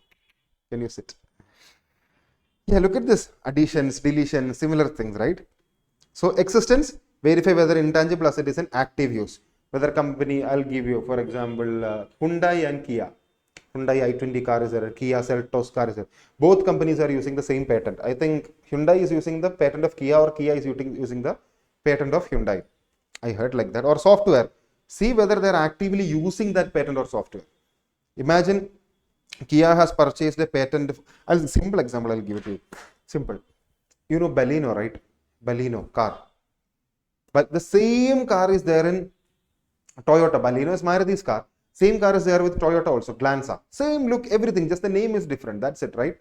Can use it. Yeah, look at this. Additions, deletions, similar things, right? So existence, verify whether intangible asset is an active use. Whether company, I'll give you, for example, Hyundai and Kia. Hyundai i20 car is there, Kia Seltos car is there. Both companies are using the same patent. I think Hyundai is using the patent of Kia, or Kia is using the patent of Hyundai. I heard like that. Or software. See whether they are actively using that patent or software. Imagine Kia has purchased a patent. Simple example I'll give it to you. Simple. You know Baleno, right? Baleno car. But the same car is there in Toyota. Baleno is Maruti's car. Same car is there with Toyota also, Glanza. Same look, everything, just the name is different. That's it, right?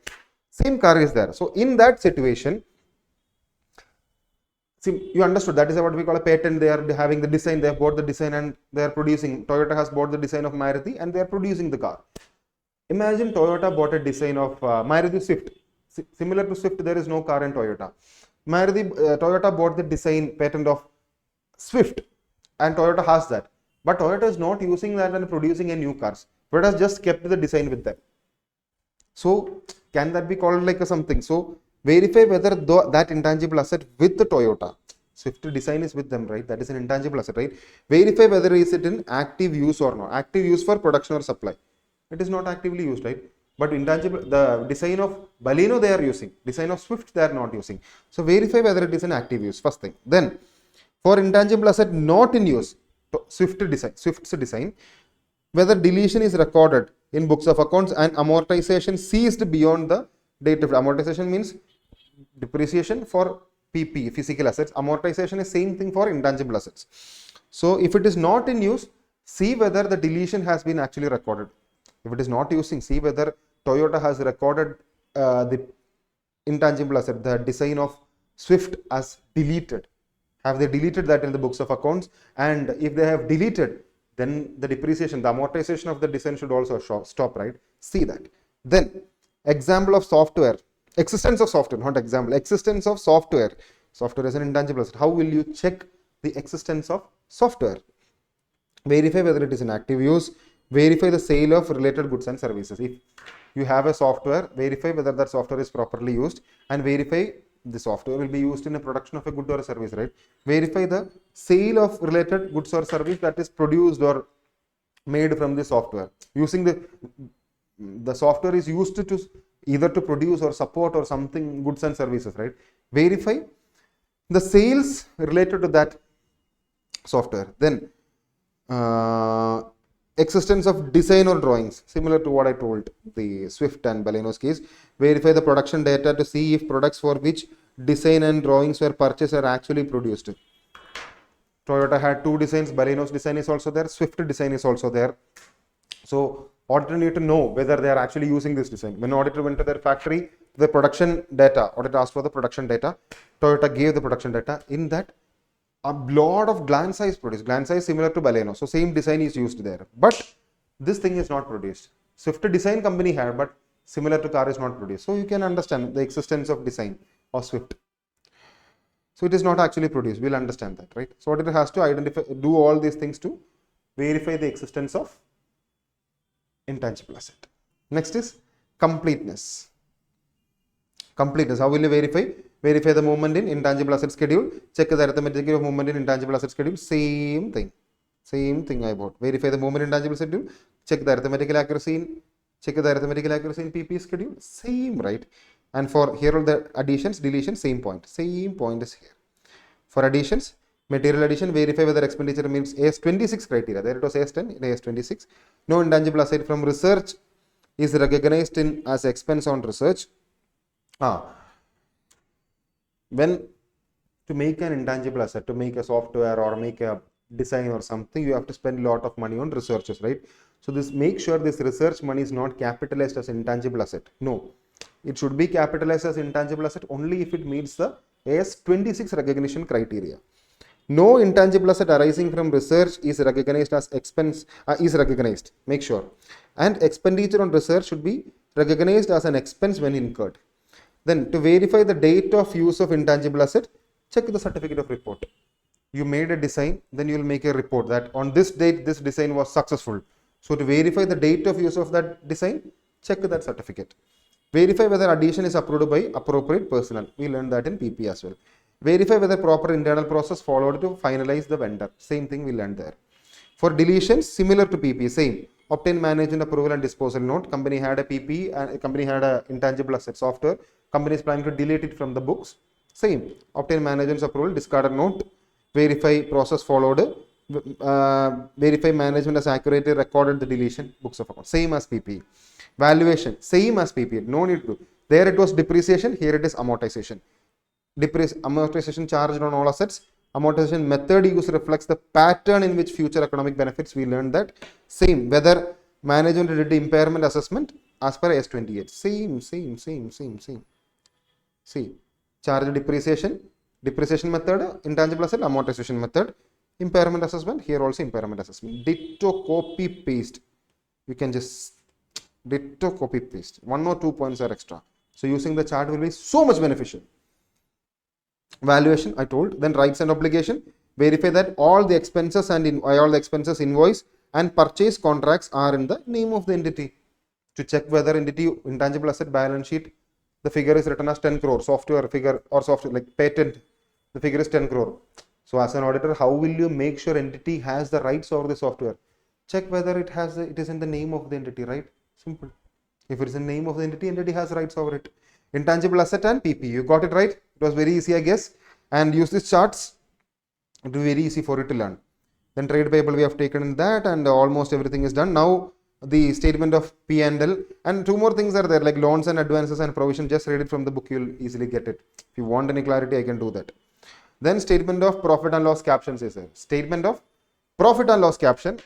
Same car is there. So in that situation, see, you understood, that is what we call a patent. They are having the design, they have bought the design and they are producing. Toyota has bought the design of Maruti and they are producing the car. Imagine Toyota bought a design of Maruti Swift. Similar to Swift, there is no car in Toyota. Toyota bought the design patent of Swift and Toyota has that. But Toyota is not using that and producing a new cars. Toyota has just kept the design with them. So can that be called like a something? So verify whether that intangible asset with the Toyota. Swift design is with them, right? That is an intangible asset, right? Verify whether is it in active use or not. Active use for production or supply. It is not actively used, right? But intangible, the design of Baleno they are using. Design of Swift they are not using. So verify whether it is an active use, first thing. Then for intangible asset not in use, Swift's design, whether deletion is recorded in books of accounts and amortization ceased beyond the date of amortization means depreciation for PP, physical assets. Amortization is same thing for intangible assets. So if it is not in use, see whether the deletion has been actually recorded. If it is not using, see whether Toyota has recorded the intangible asset, the design of Swift as deleted. Have they deleted that in the books of accounts? And if they have deleted, then the depreciation, the amortization of the design should also stop, right? See that. Then example of software, existence of software, not example, existence of software. Software is an intangible asset. How will you check the existence of software? Verify whether it is in active use. Verify the sale of related goods and services. If you have a software, verify whether that software is properly used and verify the software will be used in the production of a good or a service, right? Verify the sale of related goods or service that is produced or made from the software. Using the software is used to either to produce or support or something goods and services, right? Verify the sales related to that software. Then existence of design or drawings, similar to what I told the Swift and Baleno's case. Verify the production data to see if products for which design and drawings were purchased are actually produced. Toyota had two designs, Baleno's design is also there, Swift design is also there. So auditor need to know whether they are actually using this design. When auditor went to their factory, the production data, auditor asked for the production data, Toyota gave the production data. In that, a lot of Glanza is produced. Glanza is similar to Baleno, so same design is used there. But this thing is not produced. Swift design company had, but similar to car is not produced. So you can understand the existence of design of Swift. So it is not actually produced. We'll understand that, right? So auditor has to identify, do all these things to verify the existence of intangible asset. Next is completeness. Completeness. How will you verify? Verify the movement in intangible asset schedule. Check the arithmetic of movement in intangible asset schedule. Same thing. Same thing I bought. Verify the movement in intangible schedule. Check the arithmetical accuracy in PP schedule. Same, right? And for here all the additions, deletions, same point. Same point is here. For additions, material addition, verify whether expenditure meets AS26 criteria. There it was AS10, in AS26. No intangible asset from research is recognized as expense on research. When to make an intangible asset, to make a software or make a design or something, you have to spend a lot of money on researchers, right? So this, make sure this research money is not capitalized as intangible asset. No, it should be capitalized as intangible asset only if it meets the AS26 recognition criteria. No intangible asset arising from research is recognized as expense, is recognized. Make sure. And expenditure on research should be recognized as an expense when incurred. Then to verify the date of use of intangible asset, check the certificate of report. You made a design, then you will make a report that on this date, this design was successful. So to verify the date of use of that design, check that certificate. Verify whether addition is approved by appropriate personnel. We learned that in PP as well. Verify whether proper internal process followed to finalize the vendor. Same thing we learned there. For deletions, similar to PP, same. Obtain management approval and disposal note. Company had a PP and company had a intangible asset software. Company is planning to delete it from the books. Same. Obtain management's approval, discard a note. Verify process followed. Verify management has accurately recorded the deletion, books of account. Same as PP. Valuation, same as PP. No need to. There it was depreciation, here it is amortization. Amortization charged on all assets. Amortization method used reflects the pattern in which future economic benefits. We learned that. Same, whether management did the impairment assessment as per S28. Same. See, charge depreciation method, intangible asset, amortization method, impairment assessment, here also impairment assessment. Ditto copy paste. You can just ditto copy paste. 1 or 2 points are extra. So using the chart will be so much beneficial. Valuation, I told. Then rights and obligation. Verify that all the expenses invoice and purchase contracts are in the name of the entity. To check whether entity intangible asset balance sheet, the figure is written as 10 crore. Software figure or software like patent, the figure is 10 crore. So as an auditor, how will you make sure entity has the rights over the software? Check whether it is in the name of the entity, right? Simple. If it is in the name of the entity has rights over it. Intangible asset and PP. You got it right? It was very easy, I guess. And use these charts. It will be very easy for you to learn. Then trade payable we have taken in that, and almost everything is done. Now the statement of P&L, and 2 more things are there like loans and advances and provision. Just read it from the book, you will easily get it. If you want any clarity, I can do that. Then statement of profit and loss captions is there. Statement of profit and loss caption.